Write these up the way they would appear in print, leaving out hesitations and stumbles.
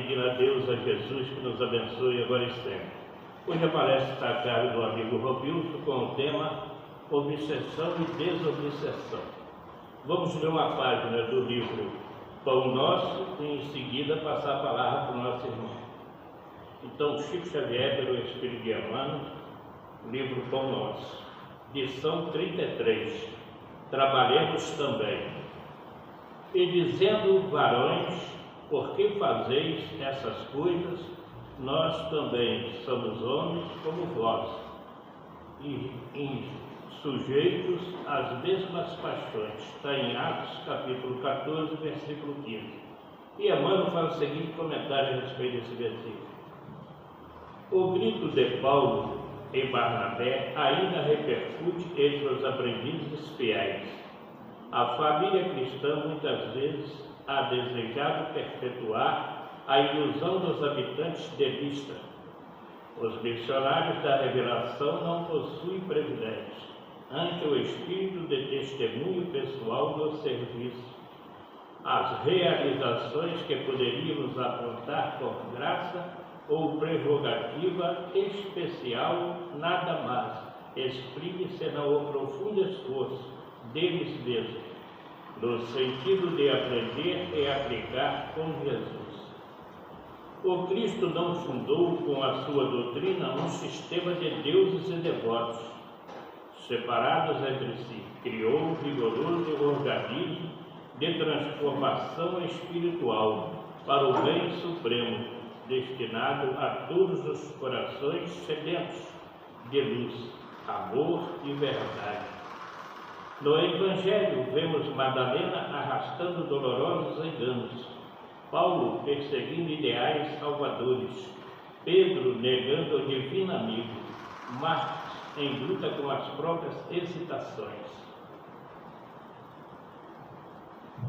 pedindo a Deus, a Jesus, que nos abençoe agora e sempre. Hoje a palestra está a cargo do amigo Robilson com o tema Obsessão e Desobsessão. Vamos ler uma página do livro Pão Nosso e em seguida passar a palavra para o nosso irmão. Então, Chico Xavier, pelo Espírito de Emmanuel, livro Pão Nosso, lição 33. Trabalhemos também. E dizendo, varões, por que fazeis essas coisas? Nós também somos homens como vós, e sujeitos às mesmas paixões. Está em Atos, capítulo 14, versículo 15. E Emmanuel faz o seguinte comentário a respeito desse versículo. O grito de Paulo e Barnabé ainda repercute entre os aprendizes fiéis. A família cristã muitas vezes ha desejado perpetuar a ilusão dos habitantes de Listra. Os missionários da revelação não possuem privilégios ante o espírito de testemunho pessoal do serviço. As realizações que poderíamos apontar por graça ou prerrogativa especial nada mais exprime senão o profundo esforço deles mesmos, no sentido de aprender e aplicar com Jesus. O Cristo não fundou com a sua doutrina um sistema de deuses e devotos, separados entre si. Criou um vigoroso organismo de transformação espiritual para o bem supremo, destinado a todos os corações sedentos de luz, amor e verdade. No Evangelho, vemos Madalena arrastando dolorosos enganos, Paulo perseguindo ideais salvadores, Pedro negando o divino amigo, Marcos em luta com as próprias excitações.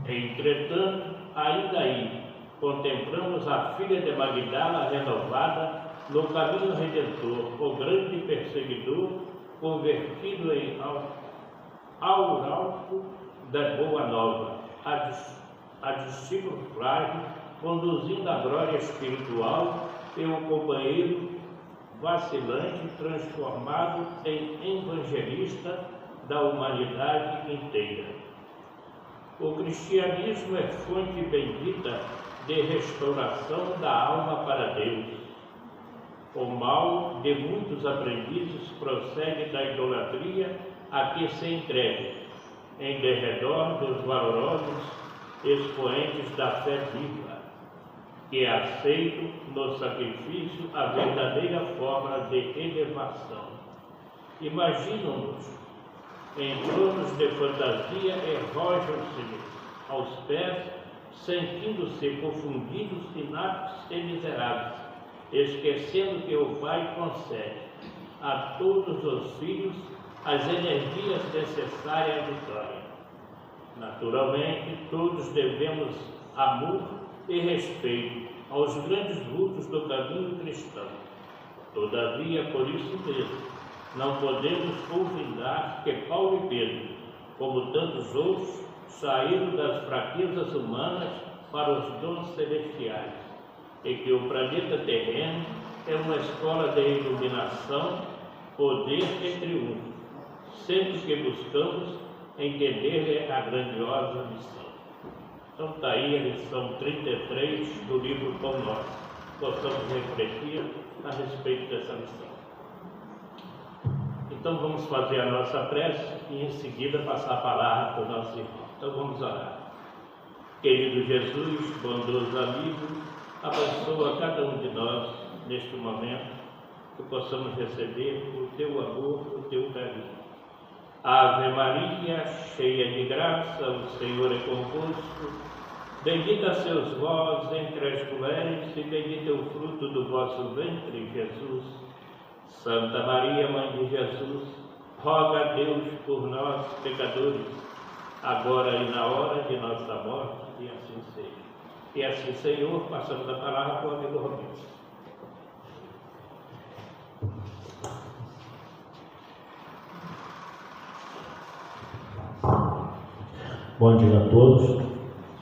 Entretanto, ainda aí, contemplamos a filha de Magdala renovada no caminho redentor, o grande perseguidor convertido em arauto da boa nova, a discípulo frágil, conduzindo a glória espiritual e o companheiro vacilante transformado em evangelista da humanidade inteira. O cristianismo é fonte bendita de restauração da alma para Deus. O mal de muitos aprendizes procede da idolatria a que se entrega em derredor dos valorosos expoentes da fé viva, que aceitam no sacrifício a verdadeira forma de elevação. Imaginam-nos em tronos de fantasia e rojam-se aos pés, sentindo-se confundidos, inaptos e miseráveis, esquecendo que o Pai concede a todos os filhos as energias necessárias à vitória. Naturalmente, todos devemos amor e respeito aos grandes vultos do caminho cristão. Todavia, por isso mesmo, não podemos olvidar que Paulo e Pedro, como tantos outros, saíram das fraquezas humanas para os dons celestiais, e que o planeta terreno é uma escola de iluminação, poder e triunfo, sempre que buscamos entender a grandiosa missão. Então está aí a lição 33 do livro Pão Nosso. Possamos refletir a respeito dessa lição. Então vamos fazer a nossa prece e em seguida passar a palavra para o nosso irmão. Então vamos orar. Querido Jesus, bondoso amigo, abençoa cada um de nós neste momento, que possamos receber o teu amor, o teu carinho. Ave Maria, cheia de graça, o Senhor é convosco. Bendita sois vós entre as mulheres, e bendito é o fruto do vosso ventre, Jesus. Santa Maria, Mãe de Jesus, roga a Deus por nós, pecadores, agora e na hora de nossa morte, e assim seja. E assim, Senhor, passamos a palavra para o amigo Roberto. Bom dia a todos.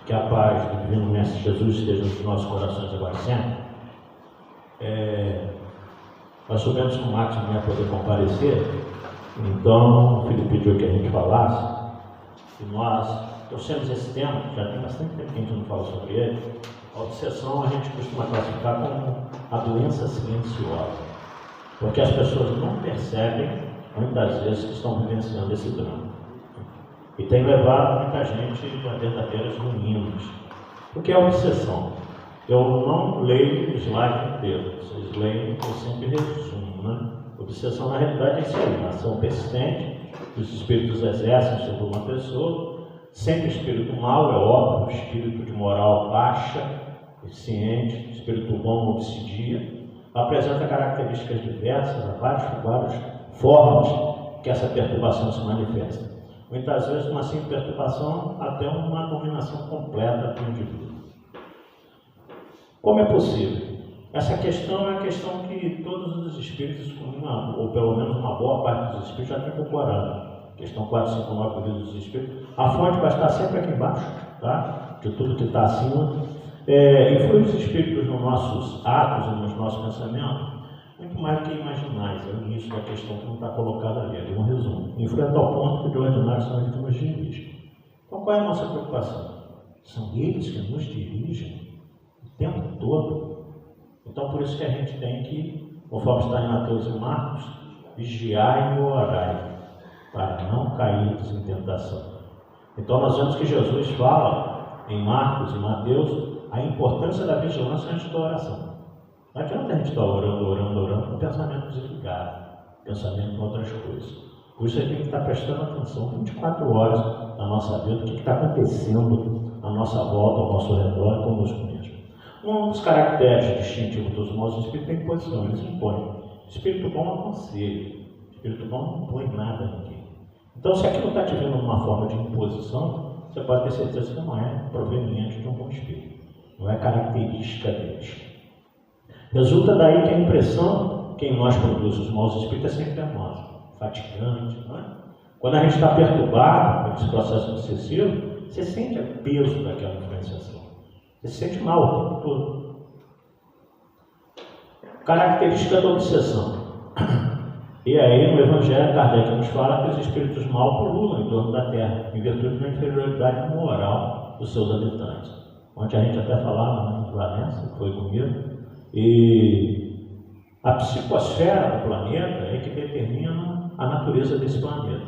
Que a paz do Divino Mestre Jesus esteja nos nossos corações agora sempre. Nós soubemos que o Max não ia poder comparecer, então o Felipe pediu que a gente falasse, e nós trouxemos esse tema, já tem bastante tempo que a gente não fala sobre ele. A obsessão a gente costuma classificar como a doença silenciosa, porque as pessoas não percebem, muitas vezes, que estão vivenciando esse drama. E tem levado muita gente a verdadeiras ruínas. O que é obsessão? Eu não leio o slide inteiro, vocês leem, eu sempre resumo, né? Obsessão, na realidade, é isso aí, uma ação persistente que os espíritos exercem sobre uma pessoa, sempre espírito mau, é óbvio, espírito de moral baixa, eficiente, espírito bom obsidia, apresenta características diversas, há várias formas que essa perturbação se manifesta. Muitas vezes, uma simples perturbação até uma dominação completa do indivíduo. Como é possível? Essa questão é a questão que todos os espíritos, ou pelo menos uma boa parte dos espíritos, já tem incorporado. Questão 459 do Livro dos Espíritos. A fonte vai estar sempre aqui embaixo, tá? De tudo que está acima. Influi os espíritos nos nossos atos e nos nossos pensamentos, muito mais do que imaginais. É o início da questão que não está colocada ali, é um resumo. Influi até o ponto que de ordinário são as vítimas de risco. Então qual é a nossa preocupação? São eles que nos dirigem o tempo todo. Então por isso que a gente tem que, conforme está em Mateus e Marcos, vigiar e orar, para não cairmos em tentação. Então nós vemos que Jesus fala em Marcos e Mateus a importância da vigilância antes da oração. Não adianta a gente estar orando com pensamento desligado, pensamento em outras coisas. Por isso a gente tem que estar prestando atenção 24 horas na nossa vida, o que está acontecendo à nossa volta, ao nosso redor, conosco mesmo. Um dos caracteres distintivos dos maus espíritos é a imposição, eles impõem. Espírito bom aconselha, espírito bom não impõe nada a ninguém. Então, se aquilo está te vendo uma forma de imposição, você pode ter certeza que não é proveniente de um bom espírito. Não é característica deles. Resulta daí que a impressão que em nós produz os maus espíritos é sempre penosa, fatigante, não é? Quando a gente está perturbado por esse processo obsessivo, você sente o peso daquela influenciação. Você se sente mal o tempo todo. Característica da obsessão. E aí, no Evangelho, Kardec nos fala que os espíritos maus pululam em torno da Terra, em virtude da inferioridade moral dos seus habitantes. Ontem a gente até falava em Valença, que foi comigo, e a psicosfera do planeta é que determina a natureza desse planeta.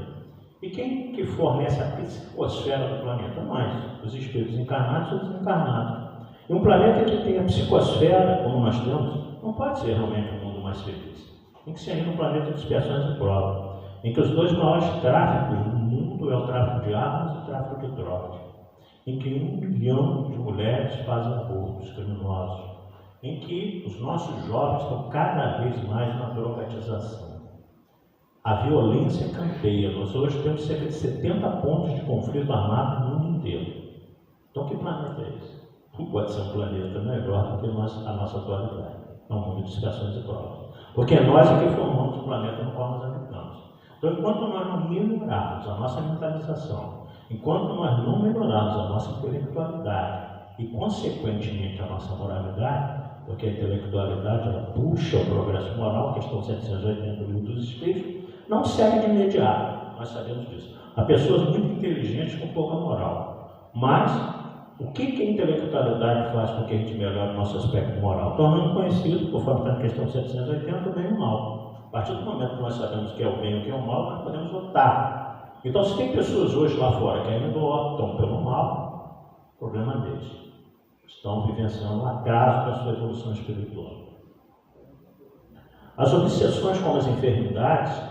E quem que fornece a psicosfera do planeta? Nós, os espíritos encarnados e os desencarnados. E um planeta que tem a psicosfera, como nós temos, não pode ser realmente um mundo mais feliz. Tem que ser ainda um planeta de expiações e provas, em que os dois maiores tráficos do mundo é o tráfico de armas e o tráfico de drogas, em que 1 milhão de mulheres fazem abortos criminosos, em que os nossos jovens estão cada vez mais na drogatização. A violência campeia. Nós hoje temos cerca de 70 pontos de conflito armado no mundo inteiro. Então que planeta é esse? Não pode ser um planeta melhor do que a nossa atualidade. É um mundo de expiações e provas. Porque nós é que formamos o planeta no qual nós habitamos. Então, enquanto nós não melhorarmos a nossa mentalização, enquanto nós não melhorarmos a nossa intelectualidade e, consequentemente, a nossa moralidade, porque a intelectualidade ela puxa o progresso moral, questão 780 do Livro dos Espíritos, não segue de imediato, nós sabemos disso. Há pessoas muito inteligentes com pouca moral, mas o que a intelectualidade faz com que a gente melhore o nosso aspecto moral? Tornando conhecido, conforme está na questão 780, o bem e o mal. A partir do momento que nós sabemos o que é o bem e o que é o mal, nós podemos optar. Então, se tem pessoas hoje lá fora que ainda optam pelo mal, problema deles. Estão vivenciando um atraso da sua evolução espiritual. As obsessões como as enfermidades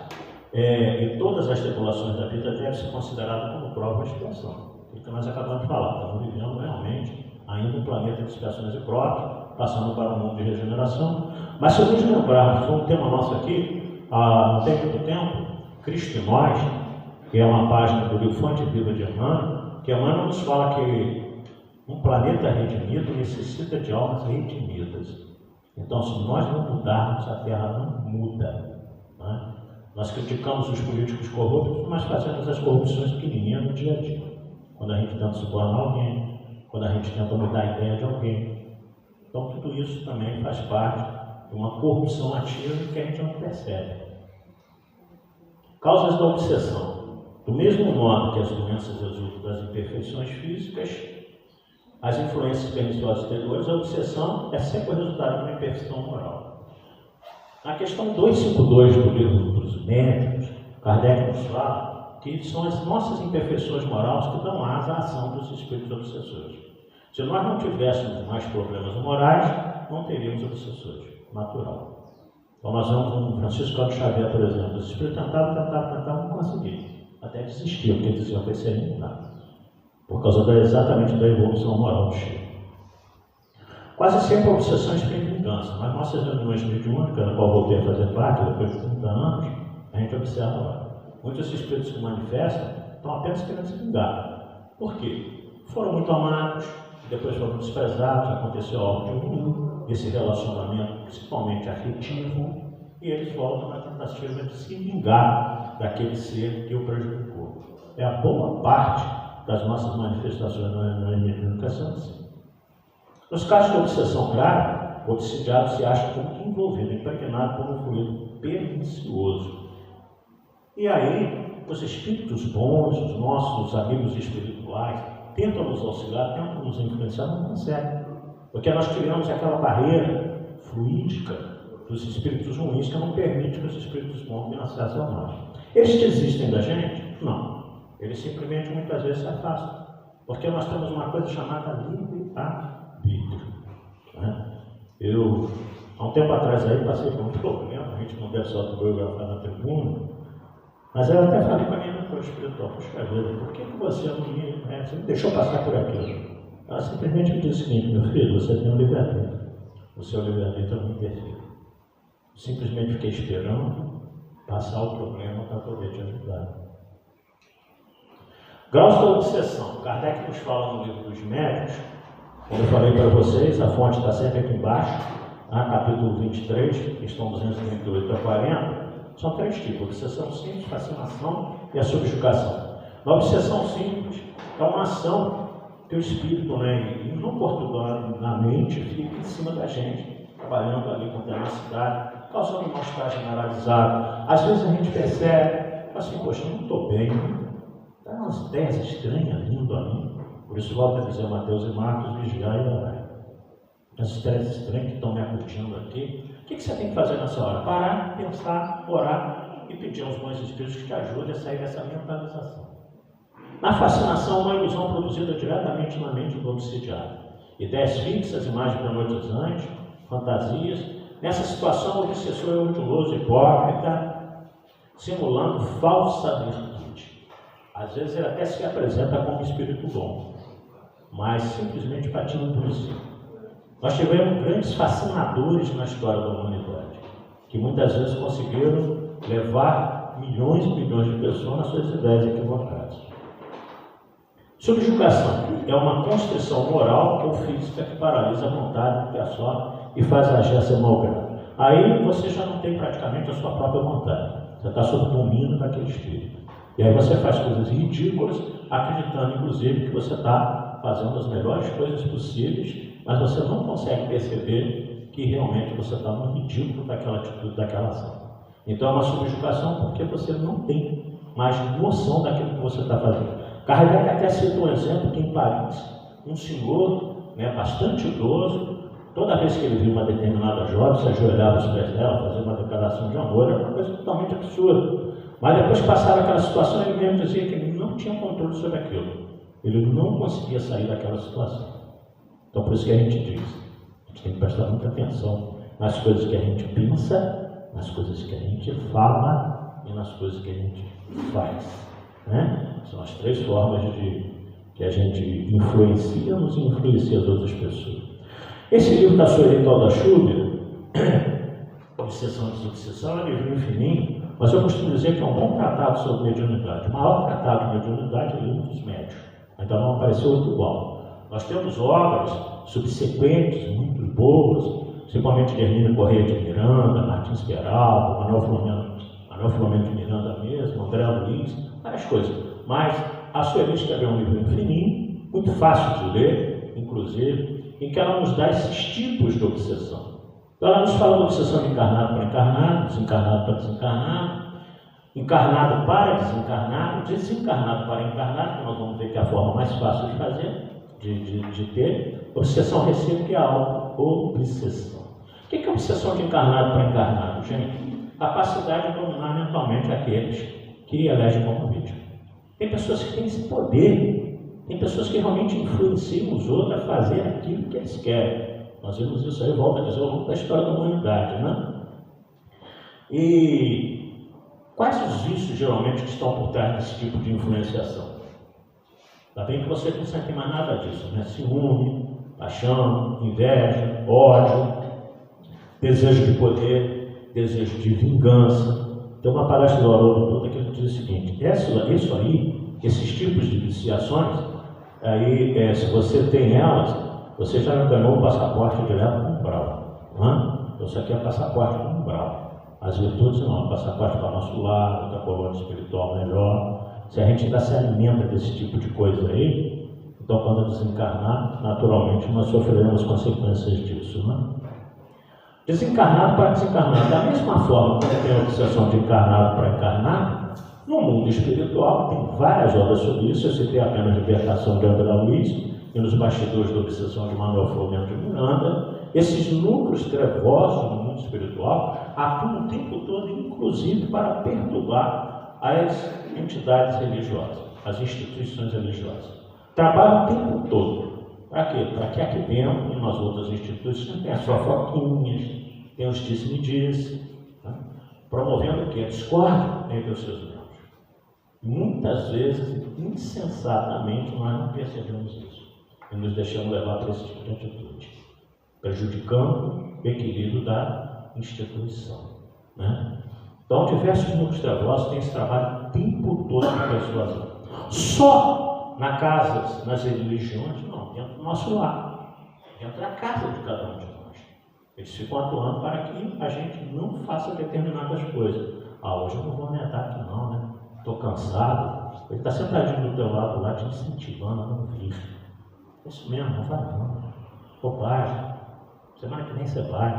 e todas as tribulações da vida devem ser consideradas como prova de expiação. O que nós acabamos de falar, estamos vivendo realmente ainda um planeta de expiações e provas, passando para um mundo de regeneração. Mas se eu nos lembrarmos, foi um tema nosso aqui, no tempo do tempo, Cristo e Nós, que é uma página do livro Fonte Viva de Emmanuel, que Emmanuel nos fala que um planeta redimido necessita de almas redimidas. Então, se nós não mudarmos, a Terra não muda. Não é? Nós criticamos os políticos corruptos, mas fazemos as corrupções pequenininhas no dia a dia. Quando a gente tenta subornar alguém, quando a gente tenta mudar a ideia de alguém. Então, tudo isso também faz parte de uma corrupção ativa que a gente não percebe. Causas da obsessão. Do mesmo modo que as doenças resultam das imperfeições físicas, as influências perniciosas exteriores, a obsessão é sempre o resultado de uma imperfeição moral. Na questão 252 do livro dos Médicos, Kardec nos fala que são as nossas imperfeições morais que dão asa à ação dos espíritos obsessores. Se nós não tivéssemos mais problemas morais, não teríamos obsessores. Natural. Então nós vemos um Francisco Cláudio Xavier, por exemplo, os espíritos tentavam, não conseguiam. Até desistiam, porque diziam que esse aí não dá. Por causa exatamente da evolução moral do Chico. Quase sempre a obsessão tem vingança, mas nossas reuniões mediúnicas, na qual voltei a fazer parte depois de 30 anos, a gente observa lá. Muitos espíritos que manifestam estão apenas querendo se vingar. Por quê? Foram muito amados, depois foram desprezados, aconteceu algo de ruim, esse relacionamento principalmente afetivo, e eles voltam na tentativa de se vingar daquele ser que o prejudicou. É a boa parte das nossas manifestações na mediúnicas são assim. Nos casos de obsessão grave, o obsidiado se acha como envolvido, impregnado por um fluido pernicioso. E aí, os espíritos bons, os nossos amigos espirituais, tentam nos auxiliar, tentam nos influenciar, não conseguem. Porque nós criamos aquela barreira fluídica dos espíritos ruins que não permite que os espíritos bons tenham acesso a nós. Eles desistem da gente? Não. Eles simplesmente muitas vezes se afastam. Porque nós temos uma coisa chamada livre-arbítrio. Né? Eu, há um tempo atrás aí, passei por um problema, a gente não deve se autobiografar na tribuna, mas eu até falei com a minha mentora espiritual, puxa vida, por que você não você me deixou passar por aquilo? Ela simplesmente me disse o seguinte: meu filho, você tem um livre-arbítrio. O seu livre-arbítrio não interfere. Simplesmente fiquei esperando passar o problema para poder te ajudar. Graus da obsessão. Kardec nos fala no livro dos Médicos, como eu falei para vocês, a fonte está sempre aqui embaixo, capítulo 23, questão 238 a 40, são 3 tipos: obsessão simples, fascinação e a subjugação. Na obsessão simples, é uma ação que o espírito, não portugalmente, fica em cima da gente, trabalhando ali com tenacidade, causando um mal-estar generalizado. Às vezes a gente percebe, assim, poxa, não estou bem, tem umas ideias estranhas vindo a mim. Por isso volta a dizer Mateus e Marcos, vigiar e orar. As ideias estranhas que estão me acurtindo aqui. O que você tem que fazer nessa hora? Parar, pensar, orar e pedir aos bons espíritos que te ajudem a sair dessa mentalização. Na fascinação, uma ilusão produzida diretamente na mente do obsidiado. Ideias fixas, imagens hipnotizantes, fantasias. Nessa situação, o obsessor é orgulhoso, hipócrita, simulando falsa virtude. Às vezes ele até se apresenta como espírito bom, mas simplesmente patina por si. Nós tivemos grandes fascinadores na história da humanidade, que muitas vezes conseguiram levar milhões e milhões de pessoas nas suas ideias equivocadas. Subjugação é uma constrição moral ou física que paralisa a vontade que assola e faz agir a seu mau grado. Aí você já não tem praticamente a sua própria vontade. Você está sob o domínio daquele espírito. E aí você faz coisas ridículas, acreditando inclusive que você está fazendo as melhores coisas possíveis, mas você não consegue perceber que realmente você está no ridículo daquela atitude, daquela ação. Então é uma subjugação porque você não tem mais noção daquilo que você está fazendo. Kardec até cita um exemplo que em Paris, um senhor bastante idoso, toda vez que ele via uma determinada jovem, se ajoelhava aos pés dela, fazia uma declaração de amor, era uma coisa totalmente absurda. Mas depois de passar aquela situação, ele mesmo dizia que ele não tinha controle sobre aquilo. Ele não conseguia sair daquela situação. Então por isso que a gente diz, a gente tem que prestar muita atenção nas coisas que a gente pensa, nas coisas que a gente fala e nas coisas que a gente faz. São as 3 formas que a gente influencia, nos influencia as outras pessoas. Esse livro da Sua Oriental da Schubert, Obsessão e Desobsessão, é um livro infinito, mas eu costumo dizer que é um bom tratado sobre mediunidade. O maior tratado de mediunidade é o livro dos Médicos. Ainda não apareceu outro igual. Nós temos obras subsequentes, muito boas, principalmente de Hermínio Corrêa de Miranda, Martins Peralta, Manuel Filomeno de Miranda mesmo, André Luiz, várias coisas. Mas a Sueli escreveu um livro fininho, muito fácil de ler, inclusive, em que ela nos dá esses tipos de obsessão. Então, ela nos fala da obsessão de encarnado para encarnado, desencarnado para desencarnado, encarnado para desencarnado, desencarnado para encarnado, que nós vamos ver que é a forma mais fácil de fazer, de ter. Obsessão recíproca e auto-obsessão. O que é obsessão de encarnado para encarnado, gente? Capacidade de dominar mentalmente aqueles que elegem como vítima. Tem pessoas que têm esse poder, tem pessoas que realmente influenciam os outros a fazer aquilo que eles querem. Nós vimos isso aí, volta a dizer, ao longo da história da humanidade, né? E quais os vícios, geralmente, que estão por trás desse tipo de influenciação? Ainda bem que você não sente mais nada disso, né? Ciúme, paixão, inveja, ódio, desejo de poder, desejo de vingança. Tem uma palestra do Haroldo toda que ele diz o seguinte: isso aí, esses tipos de viciações, aí, se você tem elas, você já ganhou o passaporte direto com o Brau. Então, isso aqui é passaporte com o Brau. As virtudes não, passaporte para nosso lado, da colônia espiritual melhor. Se a gente ainda se alimenta desse tipo de coisa aí, então quando desencarnar, naturalmente nós sofreremos as consequências disso, né? Desencarnado para desencarnado. Da mesma forma que tem a obsessão de encarnado para encarnado, no mundo espiritual tem várias obras sobre isso. Eu citei apenas Libertação de André Luiz e nos bastidores da obsessão de Manuel Flamengo de Miranda. Esses núcleos trevosos no mundo espiritual atuam o tempo todo, inclusive para perturbar as entidades religiosas, as instituições religiosas. Trabalham o tempo todo. Para quê? Para que aqui dentro e nas outras instituições tenha só foquinhas, tem os disse-me-disse, tá? Promovendo o quê? A discórdia entre os seus membros. Muitas vezes, insensatamente, nós não percebemos isso e nos deixamos levar para esse tipo de atitude, prejudicando o equilíbrio da instituição, né? Então, diversos núcleos trevosos têm esse trabalho o tempo todo de persuasão. Só nas casas, nas religiões, não, dentro do nosso lar, dentro da casa de cada um de nós. Eles ficam atuando para que a gente não faça determinadas coisas. Hoje eu não vou aumentar aqui não, né? Estou cansado. Ele está sentadinho do teu lado lá, te incentivando a não vir. Isso mesmo, não vai não. Bobagem. Semana que nem você vai.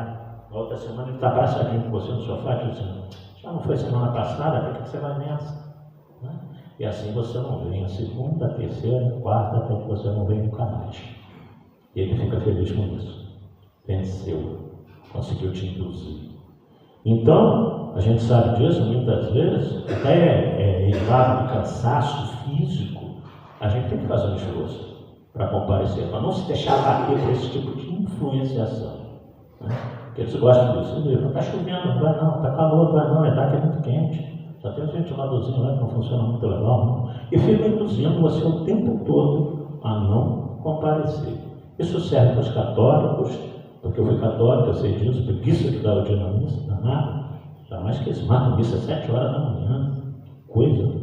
Na outra semana ele está abraçadinho com você no sofá, te dizendo: já não foi semana passada, por que você vai nessa? Né? E assim você não vem a segunda, a terceira, a quarta, até que você não vem nunca mais. E ele fica feliz com isso. Venceu, conseguiu te induzir. Então, a gente sabe disso muitas vezes, até em lado de cansaço físico, a gente tem que fazer um esforço para comparecer, para não se deixar bater por esse tipo de influenciação. Né? Porque eles gostam disso. Não está chovendo, não vai não, está calor, não vai não, é daqui é muito quente. Só tem um ventiladorzinho lá que não funciona muito legal, não. E fica induzindo você o tempo todo a não comparecer. Isso serve para os católicos, porque eu fui católico, eu sei disso, preguiça de dar o dia na missa, danado. Ainda mais que eles marcam missa às 7 horas da manhã, coisa.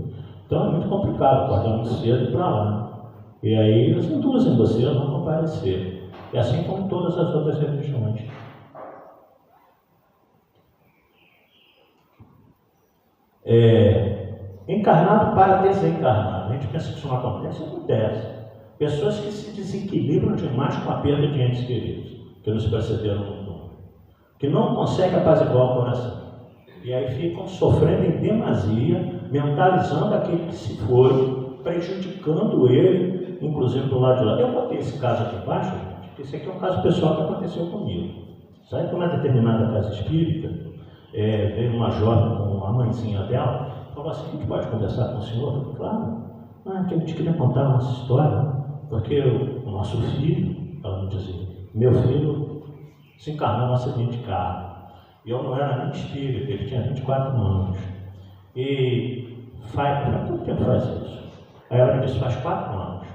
Então é muito complicado acordar muito cedo e ir para lá. E aí eles induzem você a não comparecer. E assim como todas as outras religiões. Encarnado para desencarnado. A gente pensa que isso não acontece, acontece. Pessoas que se desequilibram demais com a perda de entes queridos, que nos precederam no mundo, que não conseguem apaziguar o coração. E aí ficam sofrendo em demasia, mentalizando aquele que se foi, prejudicando ele, inclusive do lado de lá. Eu botei esse caso aqui embaixo, gente, porque esse aqui é um caso pessoal que aconteceu comigo. Sabe que uma determinada casa espírita, veio uma jovem com a mãezinha dela, falou assim: a gente pode conversar com o senhor? Eu falei: claro. A gente queria contar a nossa história, porque o nosso filho, ela me dizia, meu filho se encarnou num acidente de carro. E eu não era nem espírita, ele tinha 24 anos. E faz quanto tempo faz isso? Aí ela me disse: faz 4 anos.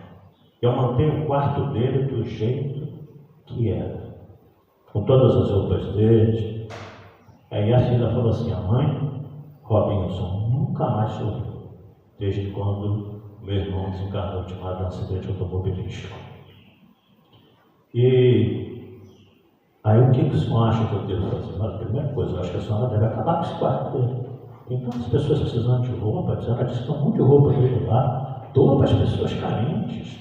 Eu mantenho o quarto dele do jeito que era, com todas as roupas dele. Aí a filha falou assim: a mãe, Robinson, nunca mais sorriu, desde quando meu irmão desencarnou de um acidente automobilístico. E aí o que o senhor acha que eu devo fazer? A primeira coisa, eu acho que a senhora deve acabar com esse quarto dele. Então, as pessoas precisando de roupa, ela disse que estão muito de roupa dele lá, doa para as pessoas carentes.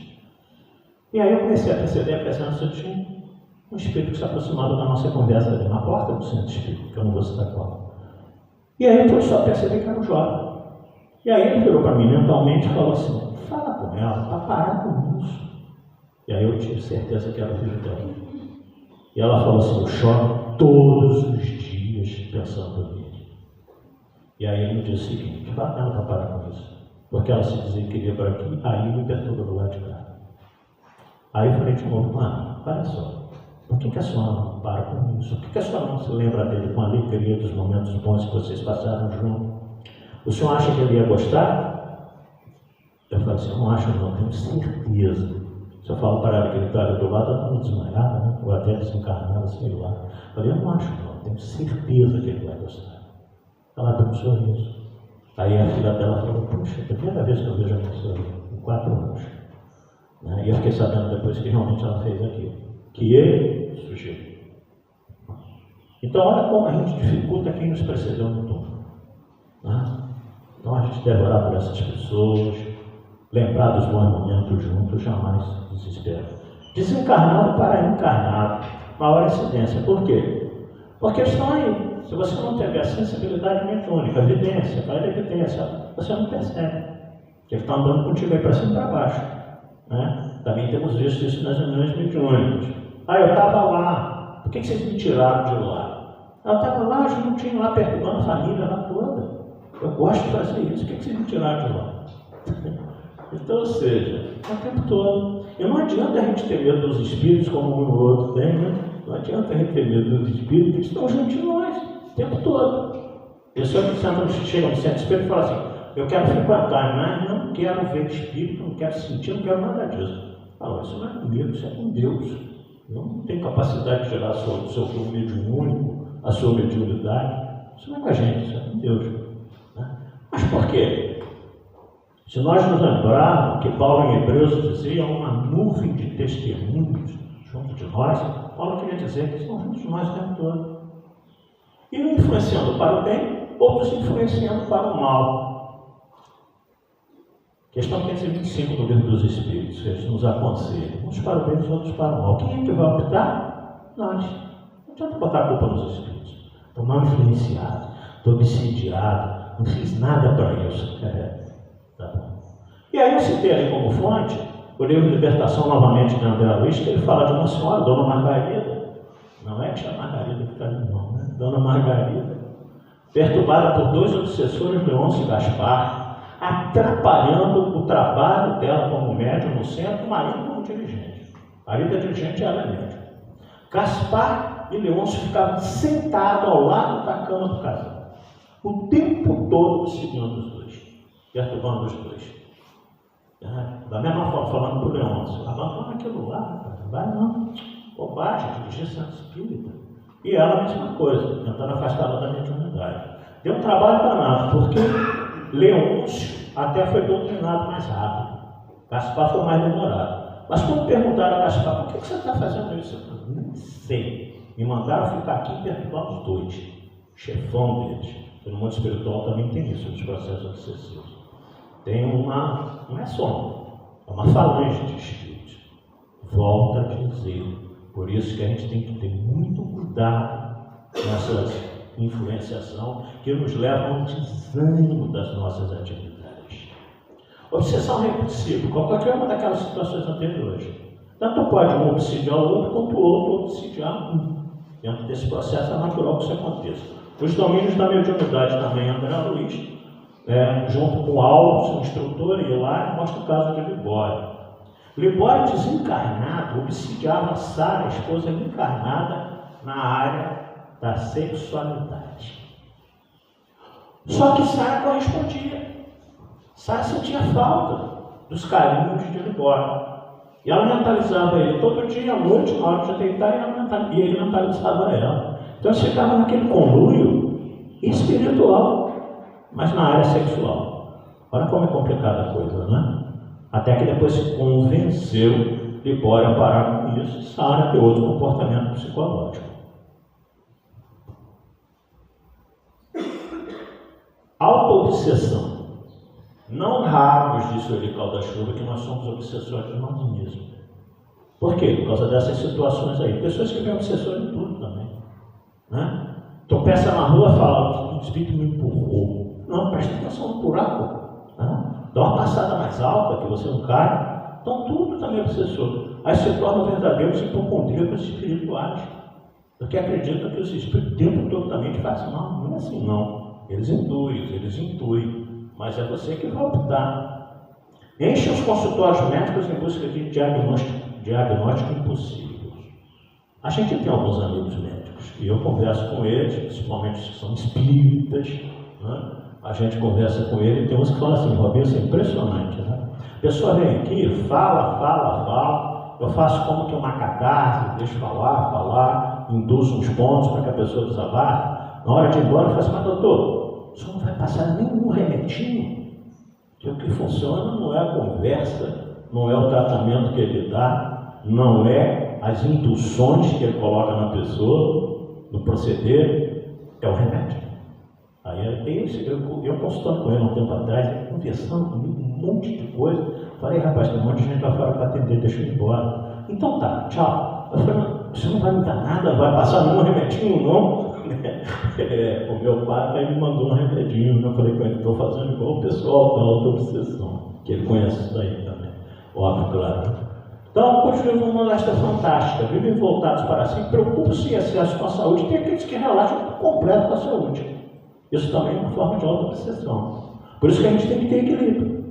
E aí eu comecei a perceber a presença de um espírito que se aproximava da nossa conversa ali na porta do centro espírita, que eu não vou citar qual. E aí eu só percebi que era um jovem. E aí ele virou para mim mentalmente e falou assim: fala com ela, para parar com isso. E aí eu tive certeza que era o filho dela. E ela falou assim: eu choro todos os dias pensando nele. E aí ele me disse o seguinte: fala com ela para parar com isso. Porque ela se desequilibra aqui, aí me perturba do lado de cá. Aí eu falei de novo: mano, olha só, por que a sua alma não para com isso? Por que a sua alma não se lembra dele com a alegria dos momentos bons que vocês passaram juntos? O senhor acha que ele ia gostar? Eu falei assim: eu não acho não, tenho certeza. Se eu falo para ela que ele está ali do lado, ela está desmaiada, né? Ou até desencarnada, sei lá. Eu falei: eu não acho não, tenho certeza que ele vai gostar. Ela abriu um sorriso. Aí a filha dela falou: puxa, é a primeira vez que eu vejo a pessoa em 4 anos. Né? E eu fiquei sabendo depois que realmente ela fez aquilo, que ele sugeriu. Então olha como a gente dificulta quem nos precedeu no túmulo. Né? Então a gente deve orar por essas pessoas, lembrar dos bons momentos juntos, jamais desespero. Desencarnado para encarnado, maior incidência. Por quê? Porque estão aí. Se você não tiver a sensibilidade mediúnica, a evidência, você não percebe. Ele está andando contigo aí para cima e para baixo. Né? Também temos visto isso nas reuniões mediúnicas. Ah, eu estava lá. Por que vocês me tiraram de lá? Eu estava lá, juntinho lá, perturbando a família lá toda. Eu gosto de fazer isso. Por que vocês me tiraram de lá? Então, ou seja, o tempo todo. E não adianta a gente ter medo dos espíritos, como um ou outro tem, né? Não adianta a gente ter medo dos espíritos, que estão junto de nós, o tempo todo. Pessoas que chegam no centro espírita e falam assim: eu quero frequentar, mas não quero ver espírito, não quero sentir, não quero nada disso. Fala: isso não é comigo, isso é com Deus. Eu não tenho capacidade de gerar o seu filme mediúnico, a sua mediunidade. Isso não é com a gente, isso é com Deus. Né? Mas por quê? Se nós nos lembrarmos que Paulo em Hebreus dizia uma nuvem de testemunhos junto de nós, Paulo queria dizer que são juntos de nós o tempo todo. E um influenciando para o bem, outros influenciando para o mal. Questão 525 do Livro dos Espíritos, eles nos aconselham, uns para o bem e outros para o mal. Quem é que vai optar? Nós. Não adianta botar a culpa nos espíritos. Estou mal influenciado, estou obsidiado, não fiz nada para isso. Tá bom. E aí eu citei ali como fonte o livro Libertação, novamente, de André Luiz, que ele fala de uma senhora, Dona Margarida. Não é tia Margarida que está ali, não, né? Dona Margarida, perturbada por 2 obsessores, Leôncio e Gaspar, atrapalhando o trabalho dela como médium no centro, o marido como dirigente. O marido é dirigente e ela é médium. Gaspar e Leôncio ficavam sentados ao lado da cama do casal, o tempo todo seguindo os dois, perturbando os dois. Da mesma forma, falando para o Leôncio: abandona aquilo lá, cara. Vai não, bobagem, dirigir centro espírita. E ela a mesma coisa, tentando afastá-la da mediunidade. Deu um trabalho danado, porque Leôncio até foi doutrinado mais rápido, Gaspar foi mais demorado. Mas quando perguntaram a Gaspar: por que você está fazendo isso? Eu falei: nem sei. Me mandaram ficar aqui e perturbar os dois, chefão deles. E no mundo espiritual também tem isso, nos processos obsessivos. Tem não é só, é uma falange de espíritos. Volto a dizer, por isso que a gente tem que ter muito cuidado nessa influenciação que nos leva ao desânimo das nossas atividades. Obsessão repulsiva, qualquer uma daquelas situações anteriores. Tanto pode um obsidiar o outro, quanto o outro obsidiar um. Dentro desse processo é natural que isso aconteça. Os domínios da mediunidade também, André Luiz, junto com Alves, o instrutor, e lá mostra o caso de Libório. Libório, desencarnado, obsidiava Sara, a esposa encarnada, na área da sexualidade. Só que Sara correspondia. Sara sentia falta dos carinhos de Libório. E ela mentalizava ele todo dia, à noite, na hora de deitar, e ele mentalizava ela. Então eles ficavam naquele conluio espiritual, mas na área sexual. Olha como é complicada a coisa, né? Até que depois se convenceu Libório a parar com isso, Sara ter outro comportamento psicológico. Auto-obsessão. Não raro nos disse o Eli Caldas Chuva que nós somos obsessores de nós mesmos. Por quê? Por causa dessas situações aí. Pessoas que vêm obsessor em tudo também. Né? Tropeça na rua e fala, o espírito me empurrou. Não, presta atenção no buraco. Né? Dá uma passada mais alta, que você não cai. Então tudo também é obsessor. Aí se tornam verdadeiros hipocondríacos espirituais. Porque acreditam que os espíritos o tempo todo também te fazem mal. Não é assim, não. Eles intuem. Mas é você que vai optar. Enche os consultórios médicos em busca de diagnóstico impossível. A gente tem alguns amigos médicos e eu converso com eles, principalmente os que são espíritas, né? A gente conversa com eles e tem uns que falam assim, Robinho, isso é impressionante, né? A pessoa vem aqui, fala, eu faço como que uma catarse, deixo falar, induzo uns pontos para que a pessoa desabafe. Na hora de ir embora, eu falo assim, mas doutor, o senhor não vai passar nenhum remedinho? Que o que funciona não é a conversa, não é o tratamento que ele dá, não é as induções que ele coloca na pessoa, no proceder, é o remédio. Aí eu consultando com ele um tempo atrás, conversando comigo um monte de coisa. Falei, rapaz, tem um monte de gente lá fora para atender, deixa eu ir embora. Então tá, tchau. Eu falei, você não vai me dar nada, vai passar nenhum remedinho, não? O meu pai me mandou um remedinho, eu falei com ele, estou fazendo igual o pessoal da auto-obsessão, que ele conhece isso aí também, óbvio, claro. Então, alguns vivem uma moléstia fantástica, vivem voltados para si, preocupam-se em excesso com a saúde, tem aqueles que relaxam por completo com a saúde. Isso também é uma forma de auto-obsessão. Por isso que a gente tem que ter equilíbrio.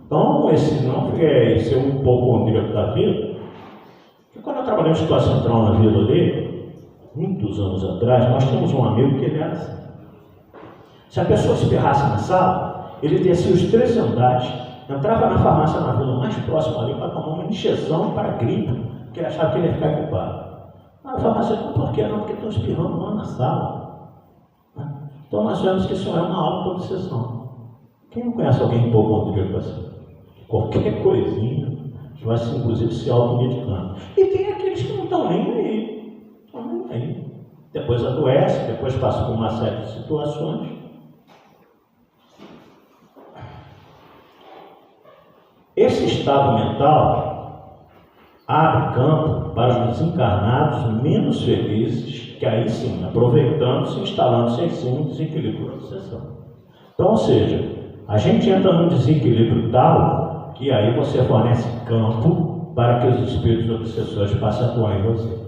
Então, esse não é ser um hipocondríaco da vida, porque quando eu trabalhei em situação central na Vila ali, muitos anos atrás, nós tínhamos um amigo que ele era assim. Se a pessoa espirrasse na sala, ele descia os 3 andares, entrava na farmácia na vila mais próxima ali para tomar uma injeção para gripe, porque ele achava que ele ia ficar culpado. A farmácia disse, por que não? Porque estão espirrando lá na sala. Então nós vemos que isso é uma auto-obsessão. Quem não conhece alguém hipocondríaco assim? Qualquer coisinha vai inclusive se automedicando. E tem aqueles que não estão nem aí. Depois adoece, depois passa por uma série de situações. Esse estado mental abre campo para os desencarnados menos felizes, que aí sim, aproveitando-se, instalando-se em cima um desequilíbrio da obsessão. Então, ou seja, a gente entra num desequilíbrio tal que aí você fornece campo para que os espíritos obsessores passem a atuar em você.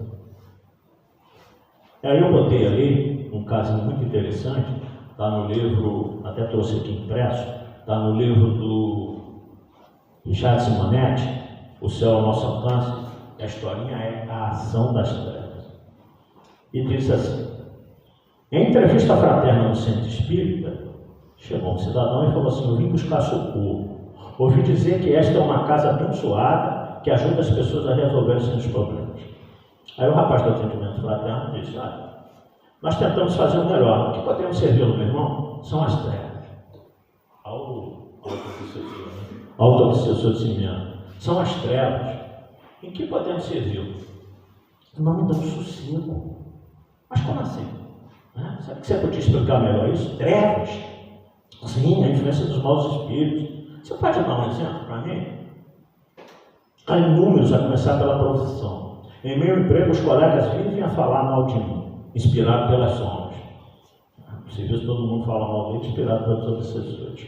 Aí eu botei ali um caso muito interessante, está no livro, até trouxe aqui impresso, está no livro do Richard Simonetti, O Céu ao Nosso Alcance. A historinha é A Ação das Trevas. E diz assim: em entrevista fraterna no centro espírita, chegou um cidadão e falou assim: eu vim buscar socorro. Ouvi dizer que esta é uma casa abençoada que ajuda as pessoas a resolver seus problemas. Aí o rapaz do atendimento fraterno disse: olha, nós tentamos fazer o melhor. O que podemos servir, meu irmão? São as trevas. Auto-obsessor de si mesmo. São as trevas. Em que podemos servir? Não me dão sossego. Mas como assim? Sabe que você podia explicar melhor isso? Trevas. Sim, a influência dos maus espíritos. Você pode dar um exemplo para mim? Há inúmeros, a começar pela profissão. Em meu emprego, os colegas vivem a falar mal de mim, inspirado pelas sombras. No serviço, todo mundo fala mal dele, inspirado pelos obsessores.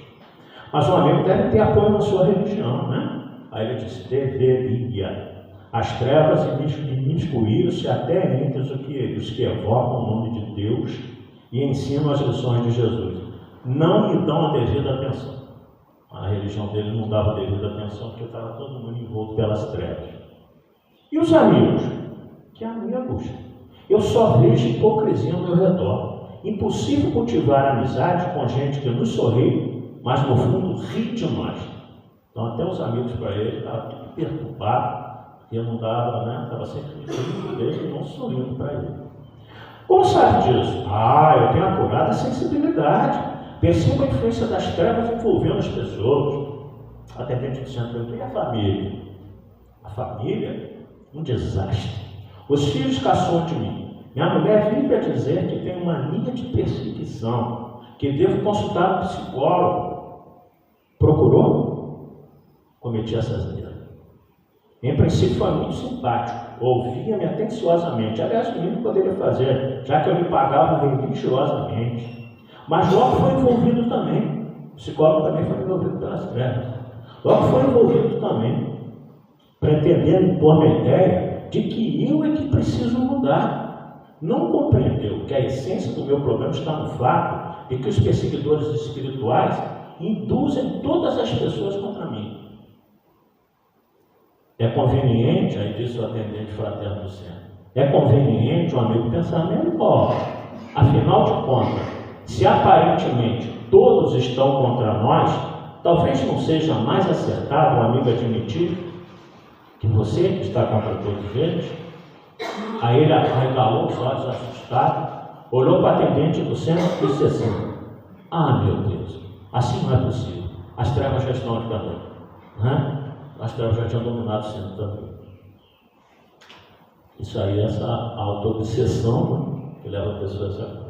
Mas um amigo deve ter apoio na sua religião, né? Aí ele disse: deveria. As trevas imiscuíram-se até entre os que evocam o nome de Deus e ensinam as lições de Jesus. Não lhe dão a devida atenção. A religião dele não dava a devida atenção porque estava todo mundo envolto pelas trevas. E os amigos? Que amigos? Eu só vejo hipocrisia ao meu redor. Impossível cultivar amizade com gente que nos sorri, mas no fundo ri de nós. Então até os amigos para ele estavam tudo perturbados, porque não dava, né? Estava sempre rindo dele e não sorrindo para ele. Como sabe disso? Eu tenho apurado a sensibilidade. Percebo a influência das trevas envolvendo as pessoas. Até gente dizendo: e a família? A família? Um desastre. Os filhos caçam de mim. Minha mulher vive a dizer que tem uma linha de perseguição, que devo consultar um psicólogo. Procurou? Cometi essa asneira. Em princípio foi muito simpático, ouvia-me atenciosamente. Aliás, o mínimo poderia fazer, já que eu lhe pagava religiosamente. Mas logo foi envolvido também. O psicólogo também foi envolvido pelas trevas. Logo foi envolvido também, pretendendo impor a ideia de que eu é que preciso mudar. Não compreendeu que a essência do meu problema está no fato de que os perseguidores espirituais induzem todas as pessoas contra mim. É conveniente, aí disse o atendente fraterno do centro, é conveniente um amigo pensar melhor. Afinal de contas, se aparentemente todos estão contra nós, talvez não seja mais acertado o amigo admitir que você está contra todos eles. Aí ele arregalou os olhos assustado, olhou para o atendente do centro e disse assim: ah, meu Deus, assim não é possível. As trevas já estão acabando, né? As trevas já tinham dominado o centro também. Isso aí, essa auto-obsessão, né, que leva a pessoa a essa coisa.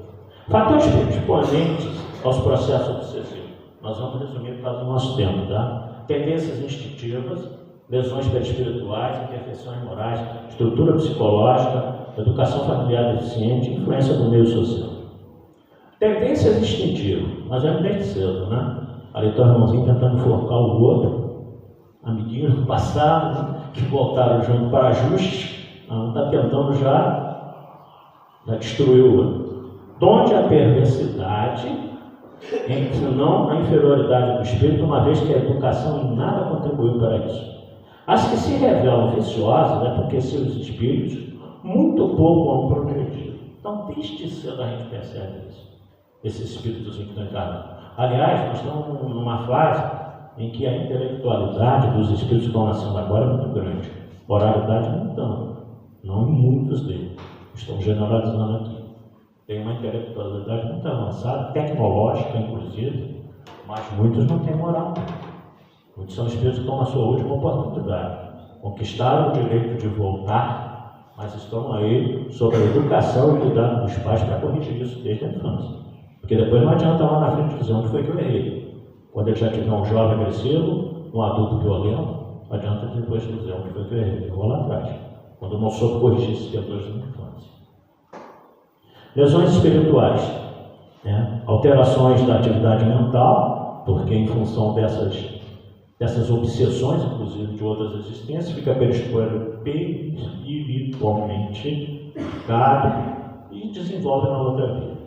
Fatores predisponentes aos processos obsessivos. Nós vamos resumir por causa do nosso tempo, tá? Tendências instintivas, lesões perispirituais, imperfeições morais, estrutura psicológica, educação familiar deficiente, influência do meio social. Tendências instintivas, nós vemos desde cedo, né? Ali está o irmãozinho tentando enforcar o outro, amiguinhos do passado, né, que voltaram junto para ajuste, está tentando já destruir o outro. Donde a perversidade, não a inferioridade do espírito, uma vez que a educação em nada contribuiu para isso. As que se revelam viciosas é porque seus espíritos muito pouco vão progredir. Então, desde cedo a gente percebe isso, esses espíritos que estão encarnados. Aliás, nós estamos numa fase em que a intelectualidade dos espíritos que estão nascendo agora é muito grande. Moralidade não tanto, não em muitos deles. Estamos generalizando aqui. Tem uma intelectualidade muito avançada, tecnológica inclusive, mas muitos não têm moral. Muitos são espíritos que estão na sua última oportunidade. Conquistaram o direito de voltar, mas estão aí sobre a educação e cuidado dos pais para corrigir isso desde a infância. Porque depois não adianta lá na frente dizer onde foi que eu errei. Quando ele já tiver um jovem agressivo, um adulto violento, não adianta depois dizer onde foi que eu errei. Eu vou lá atrás. Quando eu não soube corrigir esses erros da infância. Lesões espirituais, né? Alterações da atividade mental, porque em função dessas obsessões, inclusive de outras existências, fica espiritualmente cabe e desenvolve na outra vida.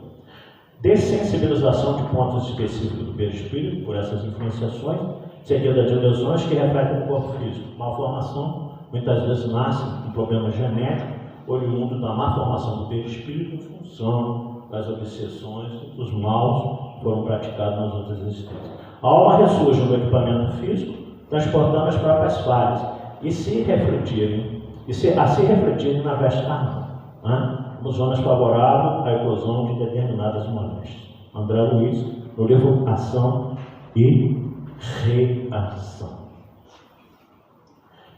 Dessensibilização de pontos específicos do perispírito por essas influenciações, seguida de lesões que refletem o corpo físico. Malformação muitas vezes nasce um problema genético oriundo da má formação do perispírito em função das obsessões e dos maus que foram praticados nas outras existências. A alma ressurge no equipamento físico, transportando as próprias falhas e a se refletirem na veste carnal, né? Nos zonas favoráveis à eclosão de determinadas moléstias. André Luiz, no livro Ação e Reação.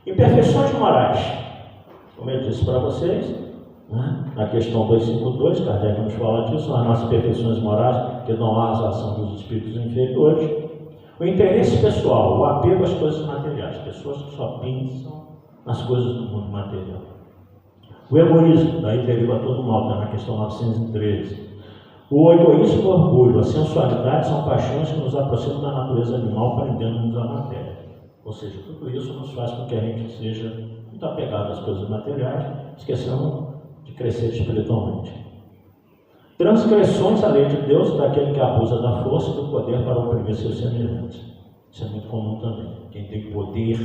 Imperfeições morais. Como eu disse para vocês, né? Na questão 252, Kardec nos fala disso, são as nossas imperfeições morais que dão asa à ação dos espíritos inferiores. O interesse pessoal, o apego às coisas materiais, pessoas que só pensam nas coisas do mundo material. O egoísmo, daí deriva todo o mal, está na questão 913. O egoísmo e o orgulho, a sensualidade são paixões que nos aproximam da natureza animal, prendendo-nos à matéria. Ou seja, tudo isso nos faz com que a gente seja muito apegado às coisas materiais, esquecendo de crescer espiritualmente. Transgressões à lei de Deus daquele que abusa da força e do poder para oprimir seus semelhantes. Isso é muito comum também. Quem tem poder,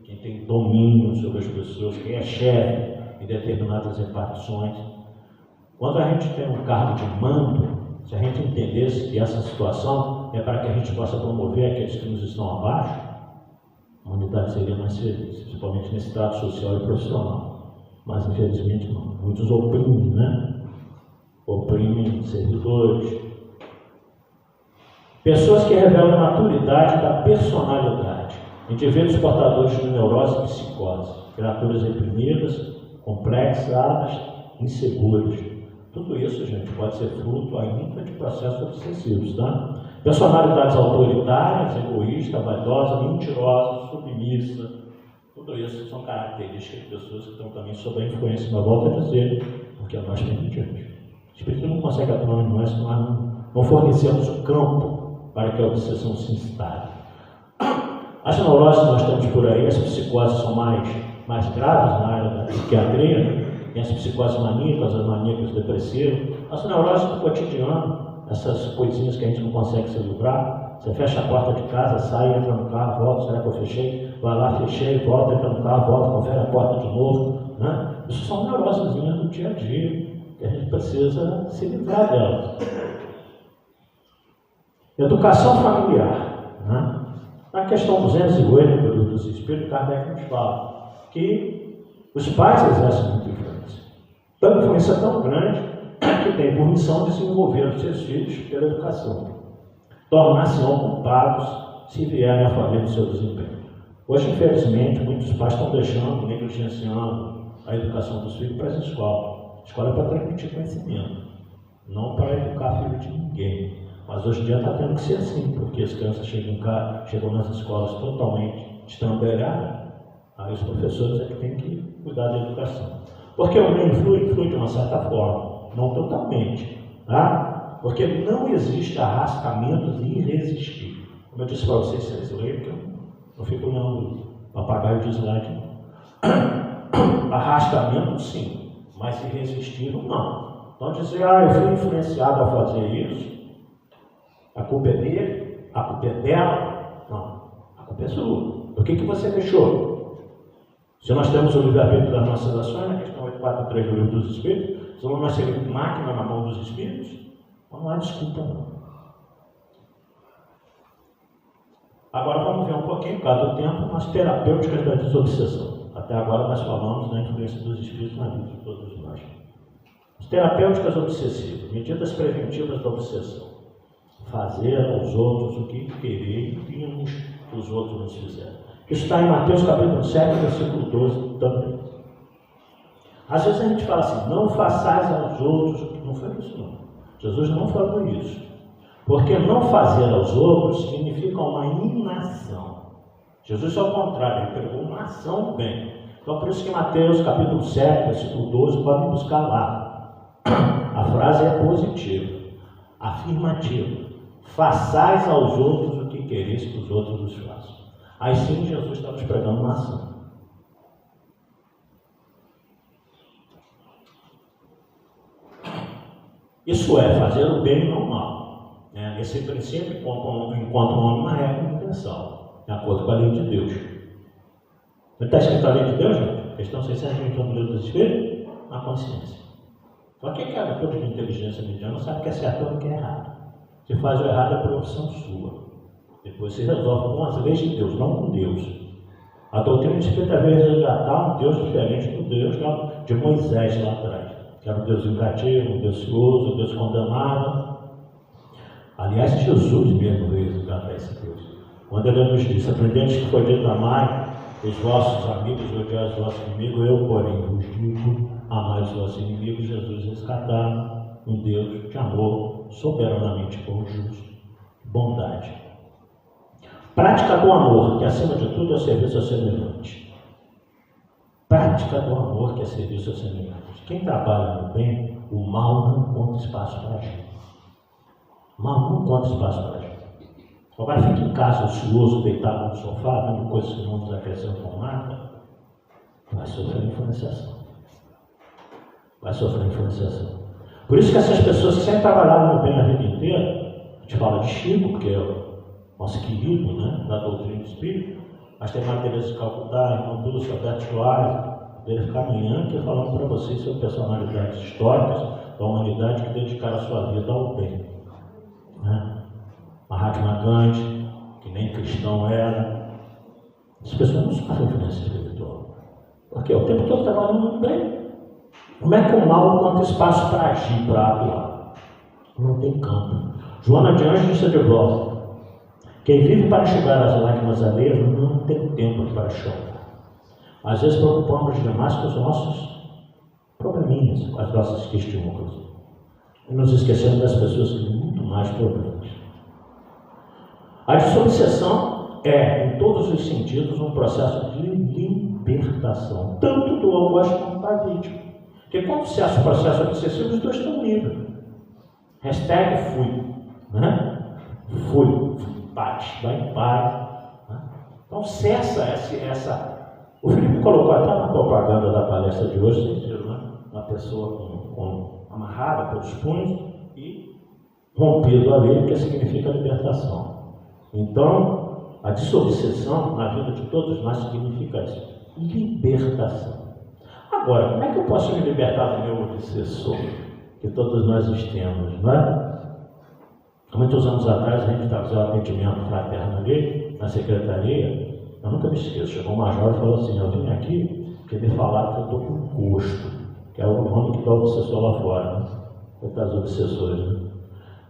quem tem domínio sobre as pessoas, quem é chefe em determinadas repartições. Quando a gente tem um cargo de mando, se a gente entendesse que essa situação é para que a gente possa promover aqueles que nos estão abaixo, a humanidade seria mais feliz, principalmente nesse trato social e profissional. Mas infelizmente não. Muitos oprimem, né? Oprimem servidores. Pessoas que revelam a maturidade da personalidade. Indivíduos portadores de neurose e psicose. Criaturas reprimidas, complexadas, inseguras. Tudo isso, gente, pode ser fruto ainda de processos obsessivos, tá? Personalidades autoritárias, egoístas, vaidosas, mentirosas, submissas. Tudo Tudo isso são características de pessoas que estão também sob a influência, mas volto a dizer, porque nós permitimos. O Espírito não consegue atuar em nós se nós não fornecemos o campo para que a obsessão se instale. As neuroses que nós temos por aí, as psicoses são mais graves na área da psiquiatria, tem as psicoses maníacas, as maníacas depressivas, as neuroses do cotidiano, essas coisinhas que a gente não consegue se livrar. Você fecha a porta de casa, sai, entra no carro, volta, será que eu fechei? Vai lá, fechei, volta, entra no carro, volta, confere a porta de novo. Né? Isso são neurosezinhas do dia a dia, que a gente precisa se livrar delas. Educação familiar. Né? Na questão 208 do Livro dos Espíritos, Kardec nos fala que os pais exercem muita influência. Então, a influência é tão grande que tem por missão desenvolver os seus filhos pela educação. Tornar-se culpados se vierem a falhar no seu desempenho. Hoje, infelizmente, muitos pais estão deixando, negligenciando a educação dos filhos para as escolas. A escola é para transmitir conhecimento, não para educar filho de ninguém. Mas hoje em dia está tendo que ser assim, porque as crianças chegam nas escolas totalmente estrambelhadas, aí os professores é que têm que cuidar da educação. Porque o meio flui de uma certa forma, não totalmente, tá? Porque não existe arrastamento irresistível. Como eu disse para vocês, vocês leem, que eu não fico olhando papagaio de slide, não. Arrastamento sim, mas irresistível não. Então dizer, eu fui influenciado a fazer isso, a culpa é dele, a culpa é dela, não, a culpa é sua. O que você deixou? Se nós temos o livre-arbítrio das nossas ações, na questão 843 do Livro dos Espíritos, se nós seremos máquina na mão dos Espíritos, não há desculpa não. Agora vamos ver um pouquinho, por causa do tempo, nas terapêuticas da desobsessão. Até agora nós falamos da influência dos espíritos na vida de todos nós. As terapêuticas obsessivas, medidas preventivas da obsessão. Fazer aos outros o que queríamos que os outros nos fizeram. Isso está em Mateus capítulo 7, versículo 12 também. Às vezes a gente fala assim, não façais aos outros o que não foi isso não. Jesus não falou isso. Porque não fazer aos outros significa uma inação. Jesus, ao contrário, ele pregou uma ação bem. Então, por isso que Mateus, capítulo 7, versículo 12, podem buscar lá. A frase é positiva, afirmativa. Façais aos outros o que quereis que os outros vos façam. Aí sim, Jesus está nos pregando uma ação. Isso é fazer o bem e não o mal. Esse princípio encontra um homem na regra universal, de acordo com a lei de Deus. Não está escrito a lei de Deus, gente? Questão 621 do Livro dos Espíritos, na consciência. Só que quem é depois de inteligência mediana sabe que é certo ou que é errado. Se faz o errado é por opção sua. Depois se resolve com as leis de Deus, não com Deus. A doutrina espírita às vezes resgatar um Deus diferente do Deus de Moisés lá atrás. Que era um Deus vingativo, um Deus cioso, um Deus condenado. Aliás, Jesus mesmo veio resgatar esse Deus. Quando ele nos disse, aprendemos que foi dito amai os vossos amigos, odiar os vossos inimigos, eu, porém, vos digo, amai os vossos inimigos. Jesus resgatava um Deus de amor, soberanamente bom, justo, bondade. Prática do amor, que acima de tudo é o serviço ao semelhante. Prática do amor, que é serviço ao semelhante. Quem trabalha no bem, o mal não encontra espaço para agir. O mal não encontra espaço para agir. Agora fica em casa ocioso, deitado no sofá, vendo coisas que não nos acrescentam nada, vai sofrer influenciação. Vai sofrer influenciação. Por isso que essas pessoas que sempre trabalharam no bem a vida inteira, a gente fala de Chico, porque é o nosso querido, né, da doutrina do Espírito, mas tem Maria Teresa de Calcutá, irmão Dulce, Alberto Soares, dele ficar amanhã aqui falando para vocês sobre personalidades históricas da humanidade que dedicaram a sua vida ao bem. Né? Mahatma Gandhi, que nem cristão era. As pessoas não sofrem influência espiritual. Porque o tempo todo trabalhando no bem. Como é que o mal encontra espaço para agir, para atuar? Não tem campo. Joana de Anjos disse de volta. Quem vive para enxugar as lágrimas alheias não tem tempo para chorar. Às vezes preocupamos demais com os nossos probleminhas, com as nossas questões. E nos esquecemos das pessoas que têm muito mais problemas. A desobsessão é, em todos os sentidos, um processo de limpeza libertação, tanto do algoz quanto da vítima. Porque quando se acha o processo obsessivo, os dois estão livres. Hashtag fui. Né? Fui em paz, vai em paz. Né? Então cessa essa. O Felipe colocou até na propaganda da palestra de hoje, vocês viram, né? Uma pessoa amarrada pelos punhos e rompido a lei, que significa libertação. Então, a desobsessão na vida de todos nós significa isso, libertação. Agora, como é que eu posso me libertar do meu obsessor, que todos nós temos, não é? Há muitos anos atrás, a gente estava fazendo um atendimento fraterno ali, na secretaria. Eu nunca me esqueço, chegou um major e falou assim: eu vim aqui porque me falaram que eu estou com gosto, que é o nome que dá o obsessor lá fora, né? Das obsessores, né?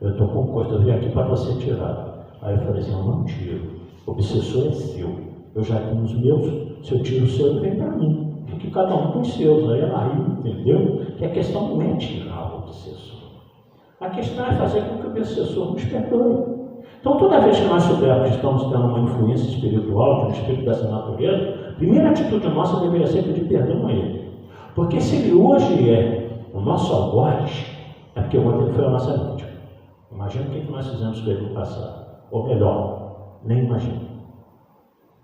Eu estou com gosto, eu vim aqui para você tirar. Aí eu falei assim: eu não tiro, o obsessor é seu, eu já tenho os meus, se eu tiro o seu, vem para mim, fique cada um com os seus. Aí ela riu, entendeu? Que a questão não é tirar o obsessor, a questão é fazer com que o obsessor nos perdoe. Então, toda vez que nós soubermos que estamos tendo uma influência espiritual, de um espírito dessa natureza, a primeira atitude nossa deveria ser pedir perdão a ele. Porque se ele hoje é o nosso algoz, é porque ontem ele foi a nossa vítima. Imagina o que nós fizemos com ele no passado. Ou melhor, nem imagina.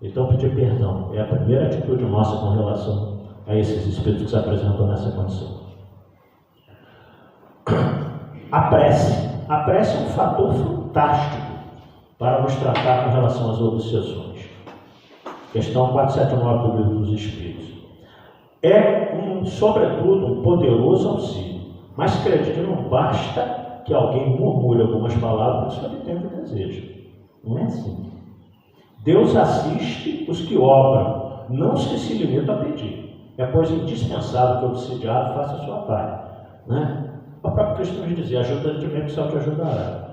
Então, pedir perdão é a primeira atitude nossa com relação a esses espíritos que se apresentam nessa condição. A prece. A prece é um fator fantástico para nos tratar com relação às obsessões. Questão 479 do Livro dos Espíritos. É, sobretudo, um poderoso auxílio. Mas, acredite, não basta que alguém murmure algumas palavras, isso ele tem o desejo. Não é assim. Deus assiste os que obram, não os que se limitam a pedir. É, pois, indispensável que o obsidiado faça a sua parte. Né? O próprio Cristo nos dizia: ajuda-te bem que o céu te ajudará.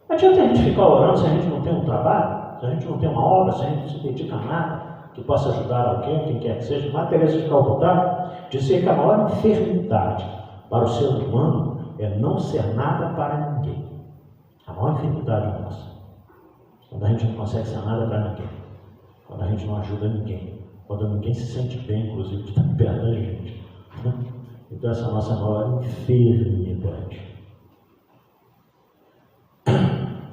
Não adianta a gente ficar orando se a gente não tem um trabalho, se a gente não tem uma obra, se a gente não se dedica a nada que possa ajudar alguém, quem quer que seja. Madre Teresa de Calcutá dizia que a maior enfermidade para o ser humano é não ser nada para ninguém. A maior enfermidade nossa. Quando a gente não consegue ser nada para ninguém, quando a gente não ajuda ninguém, quando ninguém se sente bem, inclusive, de estar perto da gente. Então essa é a nossa maior enfermidade.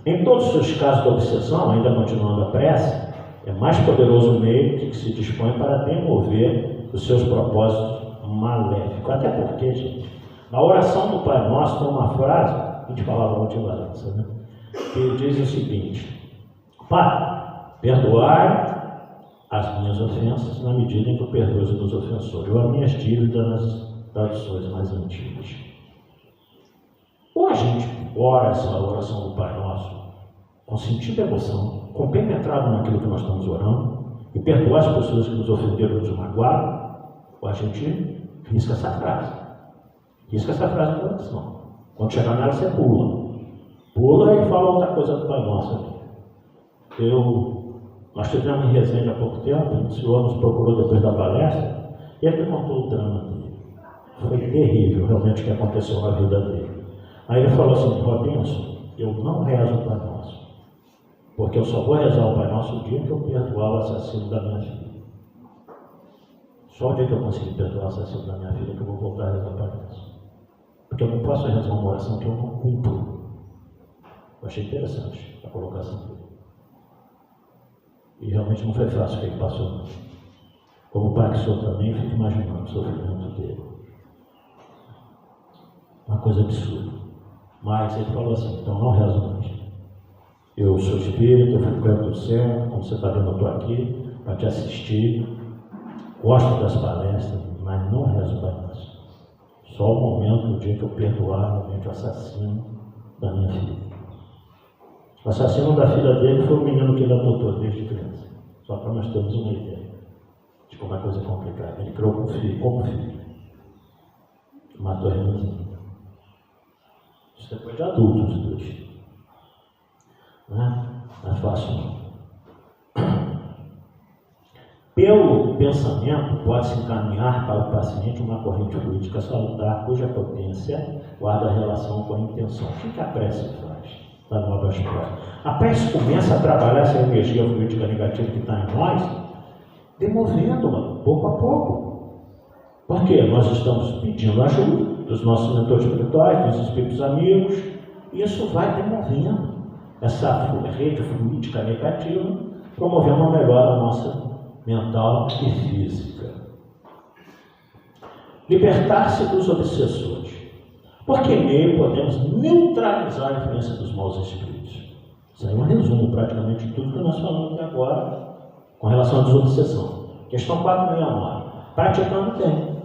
Em todos os casos de obsessão, ainda continuando a prece, é mais poderoso o meio que se dispõe para demover os seus propósitos maléficos. Até porque, gente, na oração do Pai Nosso tem uma frase, 20 palavras motivadoras, né? Que diz o seguinte: Pai, perdoai as minhas ofensas na medida em que eu perdoo os meus ofensores, ou as minhas dívidas nas traduções mais antigas. Ou a gente ora essa oração do Pai Nosso com sentido de emoção, compenetrado naquilo que nós estamos orando, e perdoar as pessoas que nos ofenderam, nos magoaram, ou a gente risca essa frase. Risca essa frase da oração. Quando chegar nela, você pula. Pula e fala outra coisa do Pai Nosso. Nós tivemos em Resende há pouco tempo, o senhor nos procurou depois da palestra, e ele contou o drama dele. Foi terrível, realmente, o que aconteceu na vida dele. Aí ele falou assim: Robinson, eu não rezo o Pai Nosso, porque eu só vou rezar o Pai Nosso o dia que eu perdoar o assassino da minha filha. Só o dia que eu conseguir perdoar o assassino da minha filha que eu vou voltar a rezar o Pai Nosso. Porque eu não posso rezar uma oração que eu não cumpro. Eu achei interessante a colocação dele. E realmente não foi fácil o que ele passou. Como pai que sou também, eu fico imaginando o sofrimento dele. Uma coisa absurda. Mas ele falou assim: então não rezo mais. Eu sou espírito, eu frequento o céu, como você está vendo, eu estou aqui para te assistir. Gosto das palestras, mas não rezo Pai Nosso. Só o momento, o dia que eu perdoar realmente o assassino da minha filha. O assassino da filha dele foi o menino que ele adotou desde criança. Só para nós termos uma ideia de como é coisa complicada. Ele criou como filho. Matou a irmãzinha. Isso depois de adultos, os dois. Não é fácil não. Pelo pensamento, pode-se encaminhar para o paciente uma corrente fluídica salutar, cuja potência guarda relação com a intenção. O que a prece faz? Da nova história. A prece começa a trabalhar essa energia fluídica negativa que está em nós, demovendo-a pouco a pouco. Porque nós estamos pedindo ajuda dos nossos mentores espirituais, dos espíritos amigos, e isso vai demovendo essa rede fluídica negativa, promovendo uma melhora nossa mental e física. Libertar-se dos obsessores. Porque nele podemos neutralizar a influência dos maus espíritos. Isso aí é um resumo praticamente de tudo que nós falamos até agora com relação à desobsessão. Questão 469. Praticando bem.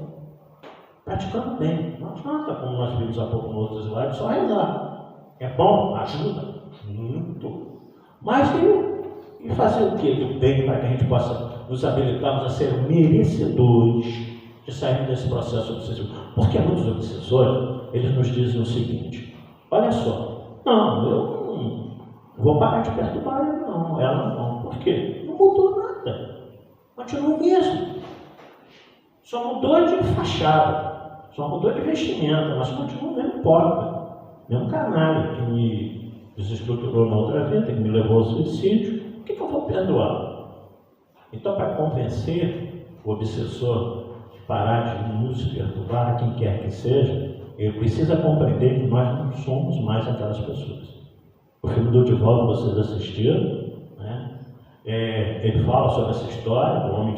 Praticando bem. Não adianta, como nós vimos há pouco no outro slide, só rezar. É bom? Ajuda? Muito. Mas e fazer o que do bem para que a gente possa nos habilitarmos a ser merecedores de sair desse processo obsessivo? Porque muitos obsessores, eles nos dizem o seguinte: olha só, não, eu não vou parar de perturbar ele, não, ela não. Por quê? Não mudou nada. Continua o mesmo. Só mudou de fachada, só mudou de vestimenta, mas continua o mesmo pobre, mesmo canalha que me desestruturou na outra vida, que me levou ao suicídio. O que eu vou perdoar? Então, para convencer o obsessor de parar de nos perturbar, quem quer que seja, ele precisa compreender que nós não somos mais aquelas pessoas. O filme do Divaldo, vocês assistiram, né? Ele fala sobre essa história do homem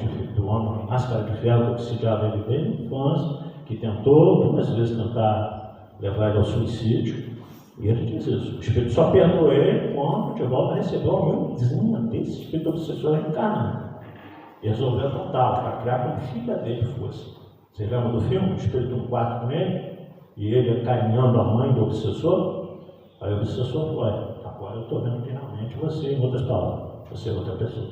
máscara de ferro que obsidiava ele desde a infância, que tentou 2 vezes tentar levar ele ao suicídio. E ele diz isso: o espírito só perdoou ele quando o Divaldo recebeu a mãozinha desse espírito obsessor reencarnado. E resolveu adontá-lo para criar como filha dele fosse. Você lembra do filme? O espírito no quarto com ele, e ele acarinhando a mãe do obsessor. Aí o obsessor falou: agora eu estou vendo finalmente você, em outras palavras, você é outra pessoa.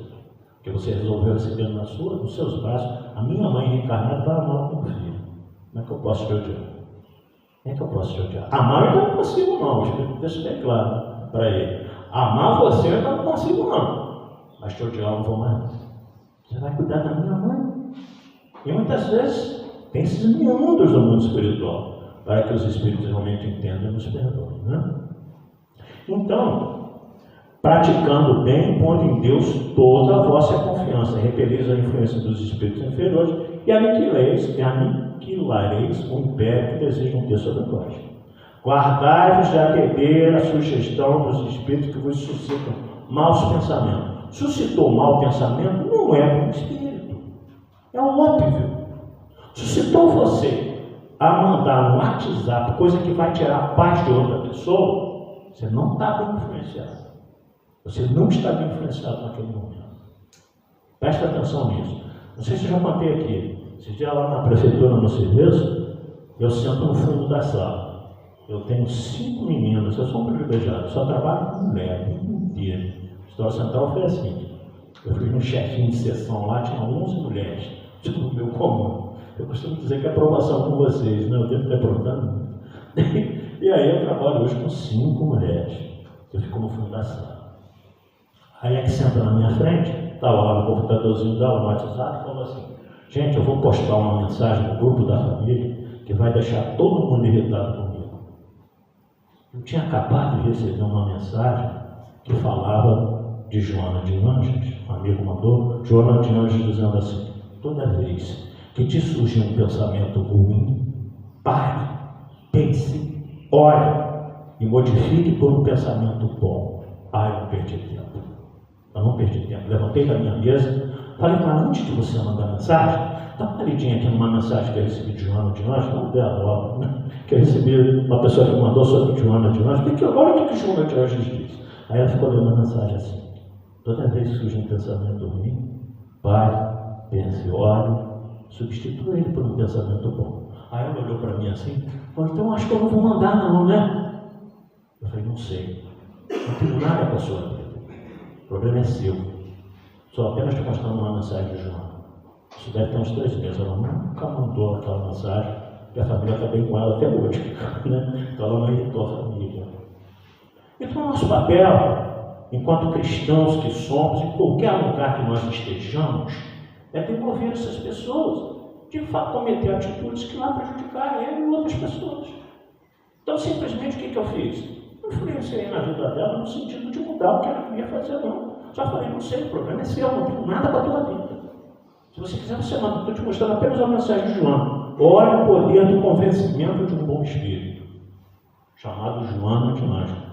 Porque você resolveu receber nos seus braços a minha mãe reencarnada para amar como filho. Como é que eu posso te odiar? Como é que eu posso te odiar? Amar eu não consigo, não. O Espírito deixa bem claro para ele. Amar você eu não consigo, não. Mas te odiar eu não vou mais. Você vai cuidar da minha mãe. E muitas vezes tem esses miúdos do mundo espiritual para que os espíritos realmente entendam e nos perdoem, né? Então, praticando bem, pondo em Deus toda a vossa confiança, repeleis a influência dos espíritos inferiores e aniquilareis o império que desejam ter sobre nós. Guardai-vos de atender a sugestão dos espíritos que vos suscitam maus pensamentos. Suscitou mau pensamento não é um espírito, é um óbvio. Suscitou você a mandar no WhatsApp coisa que vai tirar a paz de outra pessoa, você não está bem influenciado. Você não está bem influenciado naquele momento. Presta atenção nisso. Não sei se eu já contei aqui. Esse dia lá na prefeitura, no serviço, eu sento no fundo da sala. Eu tenho 5 meninas, eu sou um privilegiado, só trabalho com mulher, o dia inteiro. A história central foi assim. Eu fui no chefinho de sessão lá, tinha 11 mulheres, tipo no meu comum. Eu costumo dizer que é aprovação com vocês, né? Eu devo estar aprontando. E aí eu trabalho hoje com 5 mulheres. Eu fico no fundo da sala. Aí é que senta na minha frente, estava lá no computadorzinho dela, no WhatsApp, e falou assim: gente, eu vou postar uma mensagem no grupo da família que vai deixar todo mundo irritado comigo. Eu tinha acabado de receber uma mensagem que falava de Joana de Anjos, um amigo mandou, Joana de Anjos dizendo assim: toda vez que te surgir um pensamento ruim, pare, pense, ore e modifique por um pensamento bom. Eu não perdi tempo. Eu não perdi tempo. Levantei da minha mesa, falei: mas antes de você mandar mensagem, dá uma lidinha aqui numa mensagem que eu recebi de Joana de Anjos, não dela, óbvio, né? Que eu recebi uma pessoa que mandou sobre Joana de Anjos. Olha o que Joana de Anjos diz. Aí ela ficou lendo a mensagem assim: toda vez que surge um pensamento ruim, pare, pense, ore, substitua ele por um pensamento bom. Aí ela olhou para mim assim, falou: então acho que eu não vou mandar não, né? Eu falei: não sei, não tenho nada com a sua vida, o problema é seu. Só apenas te mostrando uma mensagem de Joana. Isso deve ter uns 3 meses, ela nunca mandou aquela mensagem, e a família está bem com ela até hoje, né? Então ela não irritou a família. Então nosso papel, enquanto cristãos que somos, em qualquer lugar que nós estejamos, é demover essas pessoas, de fato cometer atitudes que vão prejudicar ele e outras pessoas. Então simplesmente o que eu fiz? Não influenciei na vida dela no sentido de mudar o que ela queria fazer, não. Só falei: não sei, o problema é seu, não tenho nada com a tua vida. Se você quiser, você manda. Estou te mostrando apenas uma mensagem de Joana. Olha o poder do convencimento de um bom espírito, chamado Joana de Ângelo.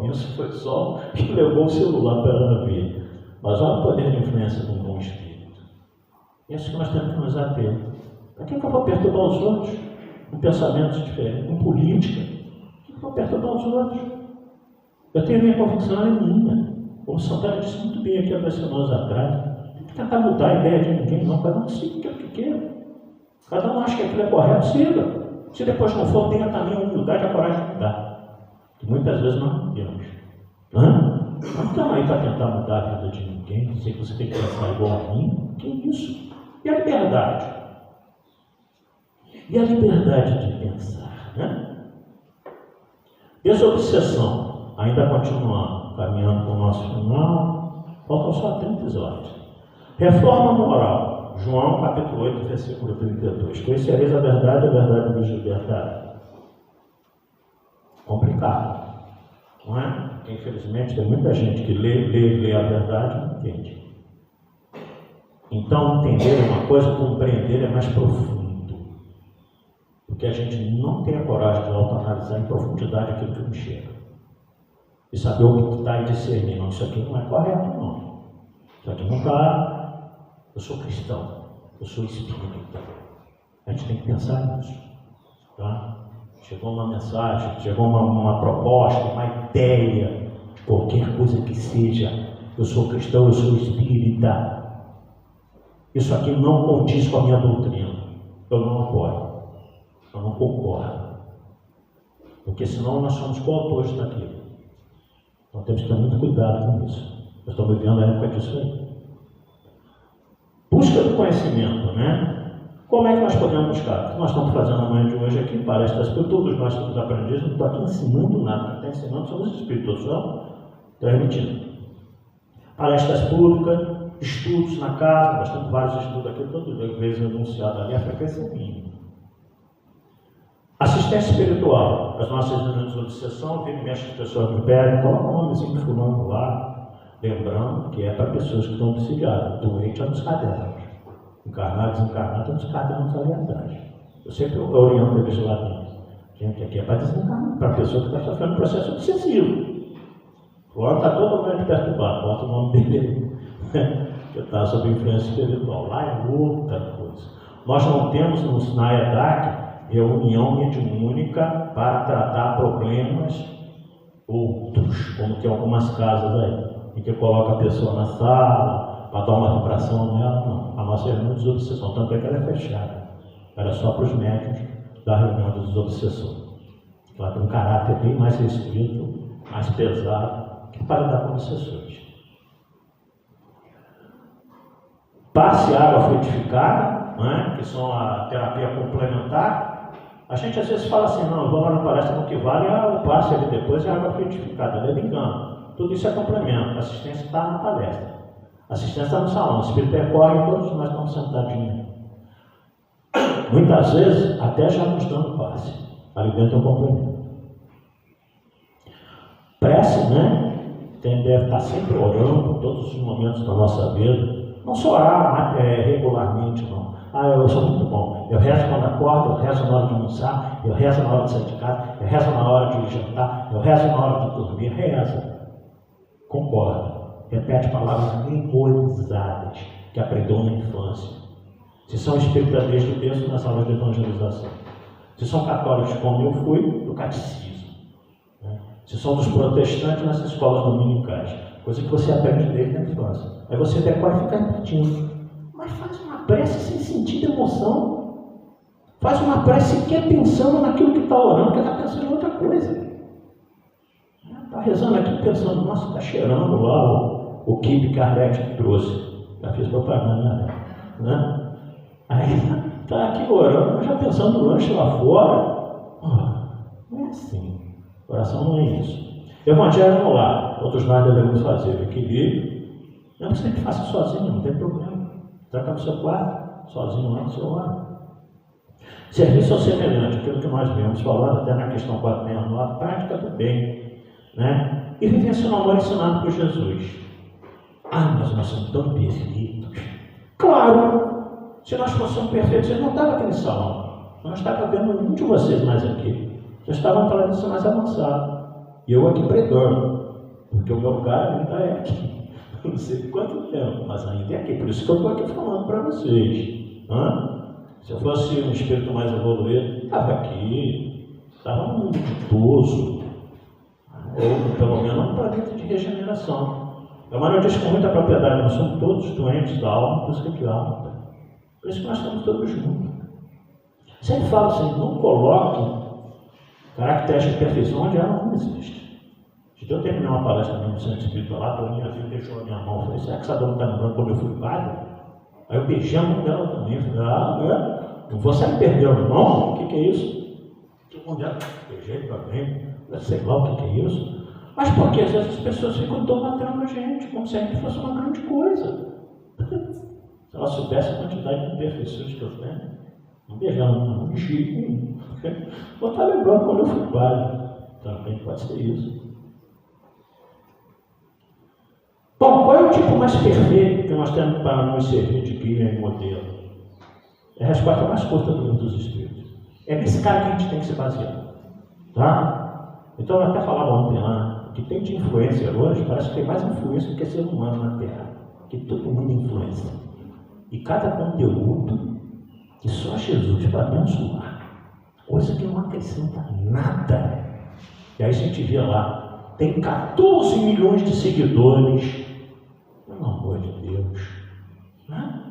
Isso foi só que levou o celular para ela ver. Mas olha o poder de influência de um bom espírito. Isso que nós temos que nos ater. Para que eu vou perturbar os outros? Com pensamentos diferentes, com política. Para que eu vou perturbar os outros? Eu tenho a minha convicção, ela é minha. O Santana disse muito bem aqui há 2 semanas atrás. Não tem que tentar mudar a ideia de ninguém, não. Cada um siga o que quer. Cada um acha que aquilo é correto, siga. Se depois não for, tenha também a humildade e a coragem de mudar. Que muitas vezes nós não temos. Não estamos aí para tentar mudar a vida de ninguém, dizer que você tem que pensar igual a mim. Que isso? E a liberdade? E a liberdade de pensar, né? Desobsessão, ainda continuando, caminhando para o nosso final, faltam só 30 episódios. Reforma moral, João capítulo 8, versículo 32. Conhecereis a verdade vos libertará. Complicado, não é? Porque, infelizmente, tem muita gente que lê a verdade e não entende. Então, entender é uma coisa, compreender é mais profundo. Porque a gente não tem a coragem de autoanalisar em profundidade aquilo que nos chega. E saber o que está e discernir. Não, isso aqui não é correto, não. Isso aqui não está. Eu sou cristão, eu sou espírita. A gente tem que pensar nisso. Tá? Chegou uma mensagem, chegou uma proposta, uma ideia, qualquer coisa que seja. Eu sou cristão, eu sou espírita. Isso aqui não condiz com a minha doutrina. Eu não apoio. Eu não concordo. Porque senão nós somos coautores daquilo. Então temos que ter muito cuidado com isso. Nós estamos vivendo a época disso aí. Busca do conhecimento, né? Como é que nós podemos buscar? O que nós estamos fazendo na manhã de hoje aqui, palestras para todos nós somos aprendizes, não estou aqui ensinando nada. Quem está ensinando somos os espíritos, só transmitindo. Palestras públicas, estudos na casa, nós temos vários estudos aqui, todas vezes anunciado ali, a frequência é mínima. Assistência espiritual, as nossas reuniões de obsessão, vem e mexe as pessoas no pé, coloca um nomezinho de fulano lá, lembrando que é para pessoas que estão obsidiadas, doente é nos cadernos, encarnados, desencarnados, nos cadernos ali atrás. Eu sempre oriento eles lá dentro. Gente, aqui é para desencarnar, para a pessoa que está sofrendo processo obsessivo. Agora está totalmente perturbado, bota o nome dele, que está sob influência espiritual. Lá é outra coisa. Nós não temos na EDAC reunião mediúnica para tratar problemas outros, como tem algumas casas aí, em que coloca a pessoa na sala para dar uma vibração nela. Não, a nossa reunião de desobsessão, tanto é que ela é fechada, era só para os médios da reunião de desobsessão. Ela tem um caráter bem mais restrito, mais pesado, que para lidar com obsessões. Passe água frutificada, né, que são a terapia complementar. A gente às vezes fala assim, não, eu vou lá na palestra, o que vale é o passe ali depois, é a água frutificada. Ele é engano. Tudo isso é complemento. A assistência está na palestra. A assistência está no salão. O espírito percorre e todos nós estamos sentadinhos. Muitas vezes, até já nos dando passe. Ali dentro é um complemento. Prece, né? Deve estar sempre orando, todos os momentos da nossa vida. Não só orar regularmente, não. Eu sou muito bom. Eu rezo quando acordo, eu rezo na hora de almoçar, eu rezo na hora de sair de casa, eu rezo na hora de jantar, eu rezo na hora de dormir. Reza. Concorda. Repete palavras memorizadas que aprendeu na infância. Se são espíritas desde o berço, nas aulas de evangelização. Se são católicos, como eu fui, do catecismo. Né? Se são dos protestantes, nas escolas dominicais. Coisa que você aprende desde a infância. Aí você decora e fica repetindo. Mas faz uma prece sem sentido e emoção. Faz uma prece sequer pensando naquilo que está orando, que está pensando em outra coisa. Está rezando aqui pensando, nossa, está cheirando lá o quibe que a Arlete trouxe. Já fiz propaganda, né? Aí está aqui orando, já pensando no lanche lá fora. Não é assim. Oração não é isso. Evangelho no lar, todos nós devemos fazer. Equilíbrio. Não que você faça sozinho, não tem problema. Tranca no seu quarto, sozinho lá no seu lado. Serviço ao semelhante, aquilo que nós viemos falando até na questão 469, prática do bem, né? E vivência no amor ensinado por Jesus. Mas nós somos tão perfeitos, Claro, se nós fôssemos perfeitos, vocês não estavam aqui nesse salão. Eu não estava vendo nenhum de vocês mais aqui. Vocês estavam para isso mais avançado. E eu aqui pregando, porque o meu lugar ainda é aqui. Não sei quanto tempo, mas ainda é aqui. Por isso que eu estou aqui falando para vocês. Se eu fosse um espírito mais evoluído, estava aqui, estava um idoso, ou pelo menos um planeta de regeneração. Mas eu disse com muita propriedade, nós somos todos doentes da alma, por isso que alma. Por isso que nós estamos todos juntos. Sempre falo assim, não coloque caracteres de perfeição onde ela não existe. Se eu terminar uma palestra no centro espírita lá, a minha filha deixou a minha mão, eu falei, será que essa dona está lembrando quando eu fui padre? Aí eu beijei a mão dela também, falei, não vou sair perdendo a mão? O que é isso? Onde ela? Beijei também, sei lá o que é isso. Mas por que? Às vezes as pessoas ficam idolatrando a gente, como se a gente fosse uma grande coisa. Se ela soubesse a quantidade de imperfeições que eu tenho, não beijava não, de jeito nenhum. Vou estar lembrando quando eu fui padre. Também pode ser isso. Bom, qual é o tipo mais perfeito que nós temos para nos servir de guia e modelo? É a resposta mais curta do livro dos Espíritos. É nesse cara que a gente tem que se basear. Tá? Então eu até falava ontem lá, que tem de influência hoje, parece que tem mais influência do que ser humano na Terra. Que todo mundo influencia. E cada conteúdo que só Jesus para abençoar. Coisa que não acrescenta nada. E aí a gente vê lá, tem 14 milhões de seguidores. Pelo amor de Deus. Né?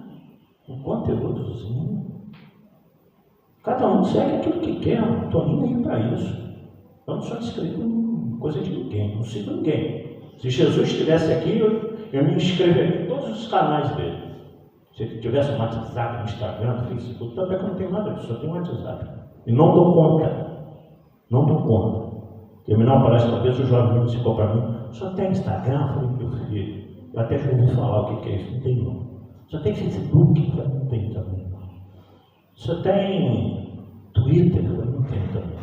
Um conteúdozinho. Cada um segue aquilo que quer, não estou nem aí para isso. Eu não sou inscrito em coisa de ninguém, não sigo ninguém. Se Jesus estivesse aqui, eu me inscreveria em todos os canais dele. Se ele tivesse um WhatsApp, um Instagram, Facebook, também que eu não tenho nada disso, só tenho um WhatsApp. E não dou conta. Não dou conta. Terminar uma palestra, uma vez o jovem me ficou para mim, só tem Instagram? Eu falei, meu filho, eu até já ouvi falar o que é isso, não tem não. Só tem Facebook? Eu falei, não tem também não. Só tem Twitter? Eu falei, não tem também.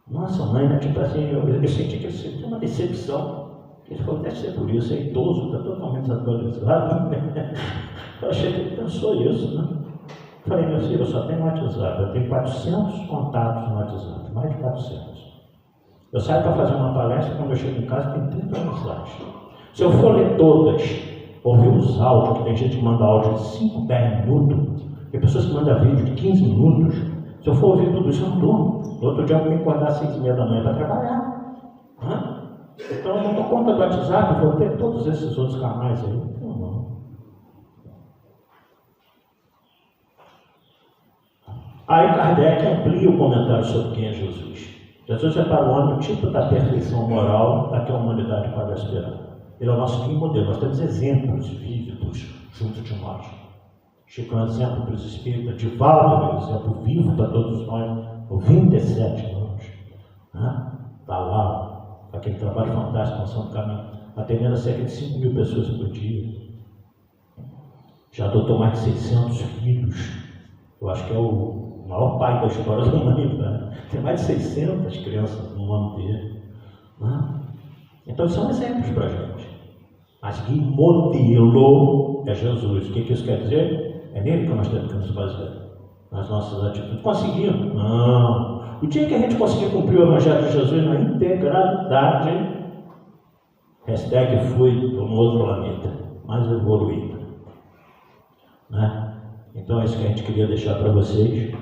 Nossa mãe, né? Tipo assim, eu senti que isso é uma decepção. Ele falou, deve ser por isso, é idoso, está totalmente desatualizado. Eu achei que ele pensou isso, né? Eu falei, meu filho, eu só tenho WhatsApp, eu tenho 400 contatos no WhatsApp, mais de 400. Eu saio para fazer uma palestra, quando eu chego em casa tem 30 mensagens. Se eu for ler todas, ouvir os áudios, que tem gente que manda áudio de 5, 10 minutos, tem pessoas que mandam vídeo de 15 minutos, se eu for ouvir tudo isso, eu não durmo. No outro dia eu tenho que acordar às 6h30 da manhã para trabalhar. Então eu não dou conta do WhatsApp, vou ter todos esses outros canais aí. Não. Aí Kardec amplia o comentário sobre quem é Jesus. Jesus é para o homem o tipo da perfeição moral a que a humanidade pode aspirar. Ele é o nosso guia modelo. Nós temos exemplos vívidos junto de nós. Chico é um exemplo para os espíritas, Divaldo é um exemplo vivo para todos nós, com 27 anos. Está lá, aquele trabalho fantástico, Noção do Caminho, atendendo a cerca de 5 mil pessoas por dia. Já adotou mais de 600 filhos. Eu acho que é o maior pai da história da humanidade. Tem mais de 600 crianças no nome dele. Então são exemplos para a gente. Mas que modelo é Jesus. O que isso quer dizer? É nele que nós temos que nos basear. Nas nossas atitudes. Conseguimos? Não. O dia que a gente conseguir cumprir o Evangelho de Jesus na integralidade, hashtag fui para um outro planeta, mais evoluído. Então é isso que a gente queria deixar para vocês,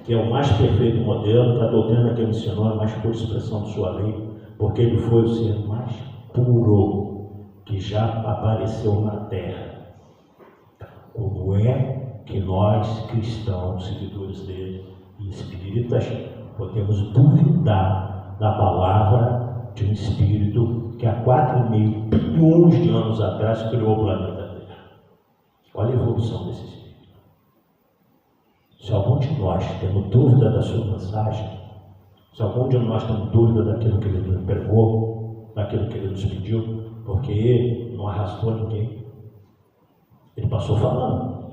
que é o mais perfeito modelo, a doutrina que ele ensinou, a mais pura expressão de sua lei, porque ele foi o ser mais puro que já apareceu na Terra. Como é que nós, cristãos, seguidores dele e espíritas, podemos duvidar da palavra de um espírito que há 4,5 bilhões de anos atrás criou o planeta Terra? Olha a evolução desse espírito. Se algum de nós temos dúvida da sua mensagem, se algum de nós temos dúvida daquilo que ele nos pregou, daquilo que ele nos pediu, porque ele não arrastou ninguém, ele passou falando.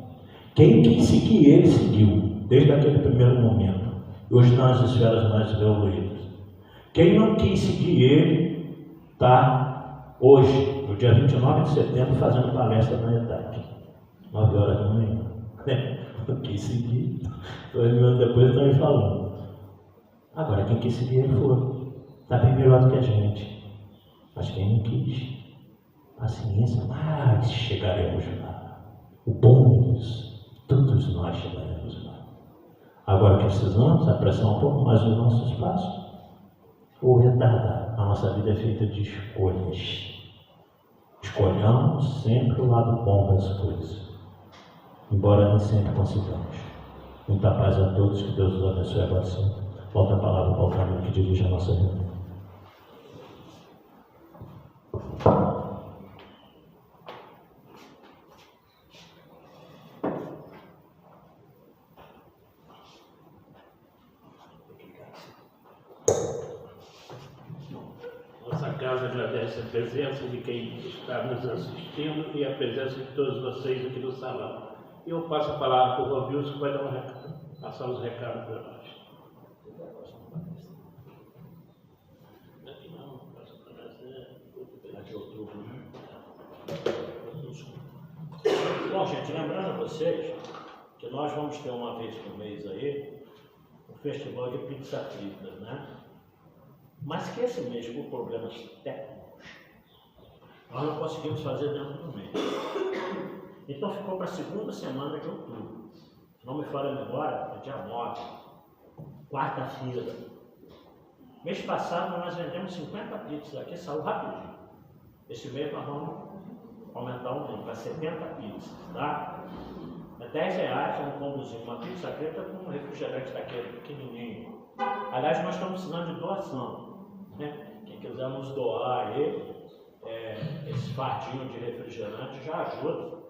Quem quis seguir ele, seguiu, desde aquele primeiro momento. E hoje nas esferas mais evoluídas. Quem não quis seguir ele, está hoje no dia 29 de setembro, fazendo palestra na ETAP, 9 horas da manhã. Eu quis seguir, 2 mil anos depois estão me falando. Agora, quem quis seguir, ele foi. Está bem melhor do que a gente. Mas quem não quis, paciência, mas chegaremos lá. O bom é isso, todos nós chegaremos lá. Agora, o que precisamos é apressar um pouco mais os nossos passos. Ou retardar. A nossa vida é feita de escolhas. Escolhamos sempre o lado bom das coisas, embora nem sempre consigamos. Muita paz a todos, que Deus os abençoe agora sim. Volta a palavra para o caminho que dirige a nossa vida. Nossa casa agradece a presença de quem está nos assistindo e a presença de todos vocês aqui no salão. Eu passo a palavra para o Rovilson, que vai dar passar os recados para nós. Bom, gente, lembrando a vocês que nós vamos ter uma vez por mês aí um festival de pizza frita, né? Mas que esse mês, por problemas técnicos, nós não conseguimos fazer dentro do mês. Então ficou para a segunda semana de outubro. Se não me falha a memória, é dia 9, quarta-feira. Mês passado nós vendemos 50 pizzas aqui, saiu rapidinho. Esse mês nós vamos aumentar um pouco para 70 pizzas, tá? É R$10, vamos conduzir uma pizza preta com um refrigerante daquele pequenininho. Aliás, nós estamos precisando de doação, né? Quem quiser nos doar aí, esse fardinho de refrigerante já ajuda.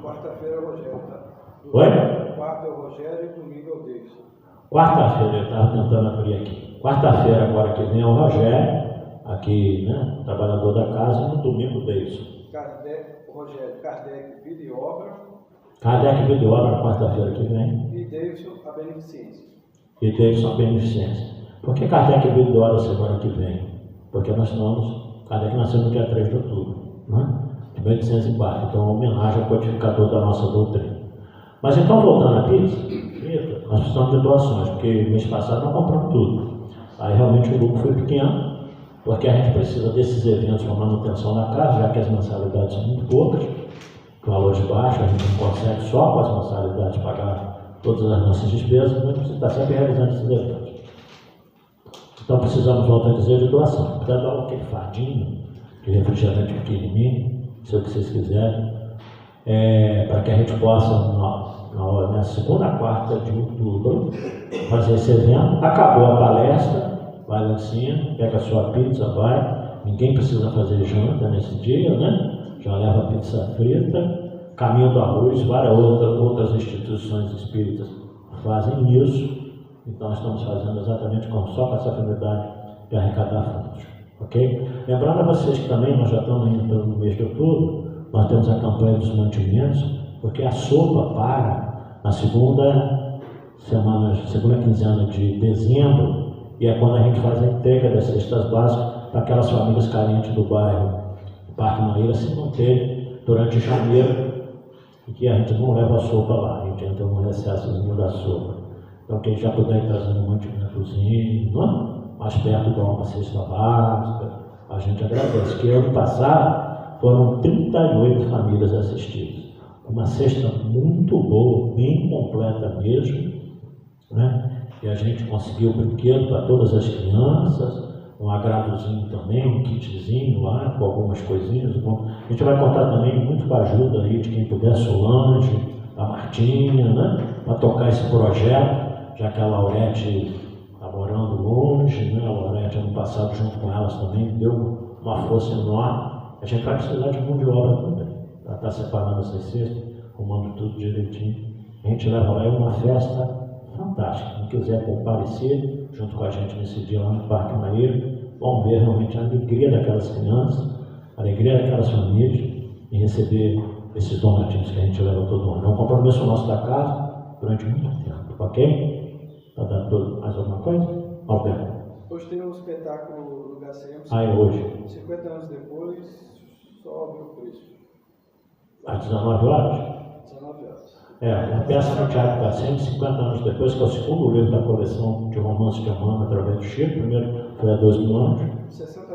Quarta-feira é o Rogério, tá? Oi? Quarta é o Rogério e domingo é o Davidson. Quarta-feira, eu estava tentando abrir aqui. Quarta-feira agora que vem é o Rogério, aqui, né? Trabalhador da casa, e no domingo o Davidson. O Rogério, Kardec, Vida e Obra. Kardec Vida e Obra, quarta-feira que vem. E Davidson, a Beneficência. E Davidson, a Beneficência. Por que Kardec Vida e Obra semana que vem? Porque nós estamos, Kardec nasceu no dia 3 de outubro, né? De 1804, então é uma homenagem ao codificador da nossa doutrina. Mas então, voltando à pizza, nós precisamos de doações, porque mês passado nós compramos tudo. Aí realmente o lucro foi pequeno, porque a gente precisa desses eventos para manutenção da casa, já que as mensalidades são muito poucas, valores baixos, a gente não consegue só com as mensalidades pagar todas as nossas despesas, mas precisa estar sempre realizando esses eventos. Então precisamos, volto a dizer, de doação. Precisa dar aquele fardinho de refrigerante pequenininho, se é o que vocês quiserem, para que a gente possa, na segunda quarta de outubro, fazer esse evento. Acabou a palestra, vai lá em cima, pega a sua pizza, vai. Ninguém precisa fazer janta nesse dia, né? Já leva pizza frita, Caminho do Arroz, várias outras instituições espíritas fazem isso. Então nós estamos fazendo exatamente só com essa finalidade de arrecadar fundos, ok? Lembrando a vocês que também nós já estamos entrando no mês de outubro, nós temos a campanha dos mantimentos, porque a sopa para na segunda quinzena de dezembro, e é quando a gente faz a entrega das cestas básicas para aquelas famílias carentes do bairro Parque Maíra se manterem durante janeiro, e que a gente não leva a sopa lá, a gente entra no recessozinho da sopa. Então quem já puder ir trazendo um mantimentozinho, mais perto de uma cesta básica, a gente agradece. Que ano passado foram 38 famílias assistidas. Uma cesta muito boa, bem completa mesmo, né? E a gente conseguiu brinquedo para todas as crianças, um agradozinho também, um kitzinho lá, com algumas coisinhas. A gente vai contar também muito com a ajuda aí de quem puder, Solange, a Martinha, né? Para tocar esse projeto, já que a Laurete está morando longe, né? A Laurete ano passado junto com elas também deu uma força enorme. A gente vai precisar de mão de obra também, para estar separando essas cestas, arrumando tudo direitinho. A gente leva lá, é uma festa fantástica. Quem quiser comparecer junto com a gente nesse dia lá no Parque Maíra, vão ver realmente a alegria daquelas crianças, a alegria daquelas famílias em receber esses donativos que a gente leva todo ano. É um compromisso nosso da casa durante muito tempo, ok? Está dando mais alguma coisa? Alberto. Hoje tem um espetáculo do HCM, Hoje. 50 anos depois, sobre o Cristo. Às 19 horas? 19 horas. A peça no Teatro Cassem, 50 anos depois, que é o segundo livro da coleção de romances de Emmanuel através do Chico. O primeiro foi há 2 mil anos. R$ 60.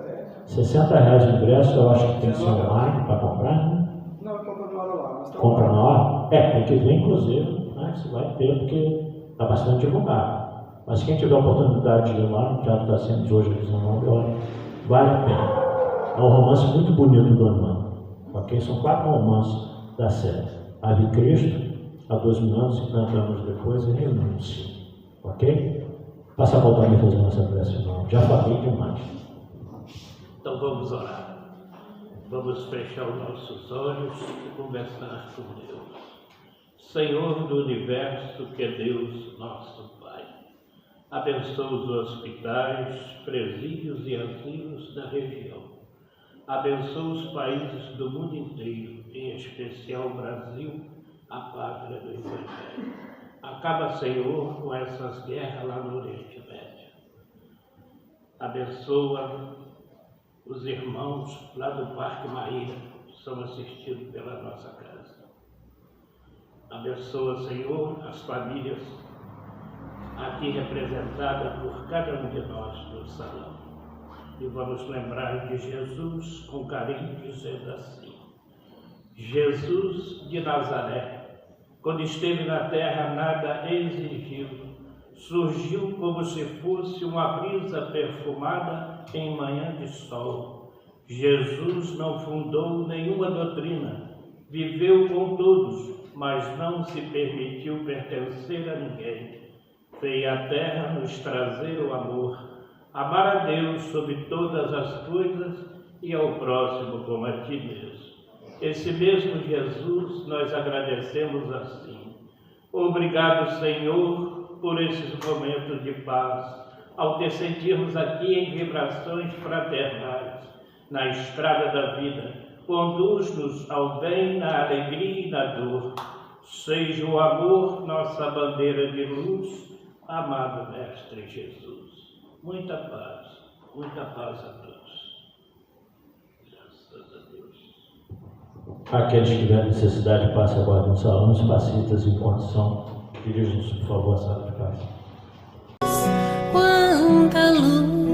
R$60 o ingresso, eu acho que tem que ser online para comprar, né? Não, compra na hora lá. Mas tá Compra na hora? Tem que ver, inclusive, né? Você vai ter, porque está bastante divulgado. Mas quem tiver a oportunidade de ir lá no Teatro Cassem, hoje às 19 horas, vale a pena. É um romance muito bonito do Emmanuel. Ok? São 4 romances da série. Ave Cristo, há 2 mil anos, 50 anos depois, e Renúncia. Ok? Passa a voltar a fazer nossa prece final. Já falei demais. Então vamos orar. Vamos fechar os nossos olhos e conversar com Deus. Senhor do Universo, que é Deus, nosso Pai, abençoa os hospitais, presídios e asilos da região. Abençoa os países do mundo inteiro, em especial o Brasil, a pátria do Evangelho. Acaba, Senhor, com essas guerras lá no Oriente Médio. Abençoa os irmãos lá do Parque Maíra, que são assistidos pela nossa casa. Abençoa, Senhor, as famílias aqui representadas por cada um de nós no salão. E vamos lembrar de Jesus com carinho, dizendo assim: Jesus de Nazaré, quando esteve na terra, nada exigiu, surgiu como se fosse uma brisa perfumada em manhã de sol. Jesus não fundou nenhuma doutrina, viveu com todos, mas não se permitiu pertencer a ninguém. Veio à terra nos trazer o amor, amar a Deus sobre todas as coisas e ao próximo como a ti mesmo. Esse mesmo Jesus nós agradecemos assim. Obrigado, Senhor, por esses momentos de paz, ao te sentirmos aqui em vibrações fraternais, na estrada da vida. Conduz-nos ao bem, na alegria e na dor. Seja o amor nossa bandeira de luz, amado Mestre Jesus. Muita paz a todos. Graças a Deus. Aqueles que tiverem necessidade, passem agora no salão. Os pacientes em condição, dirigam-se, por favor, à sala de paz. Quanta luz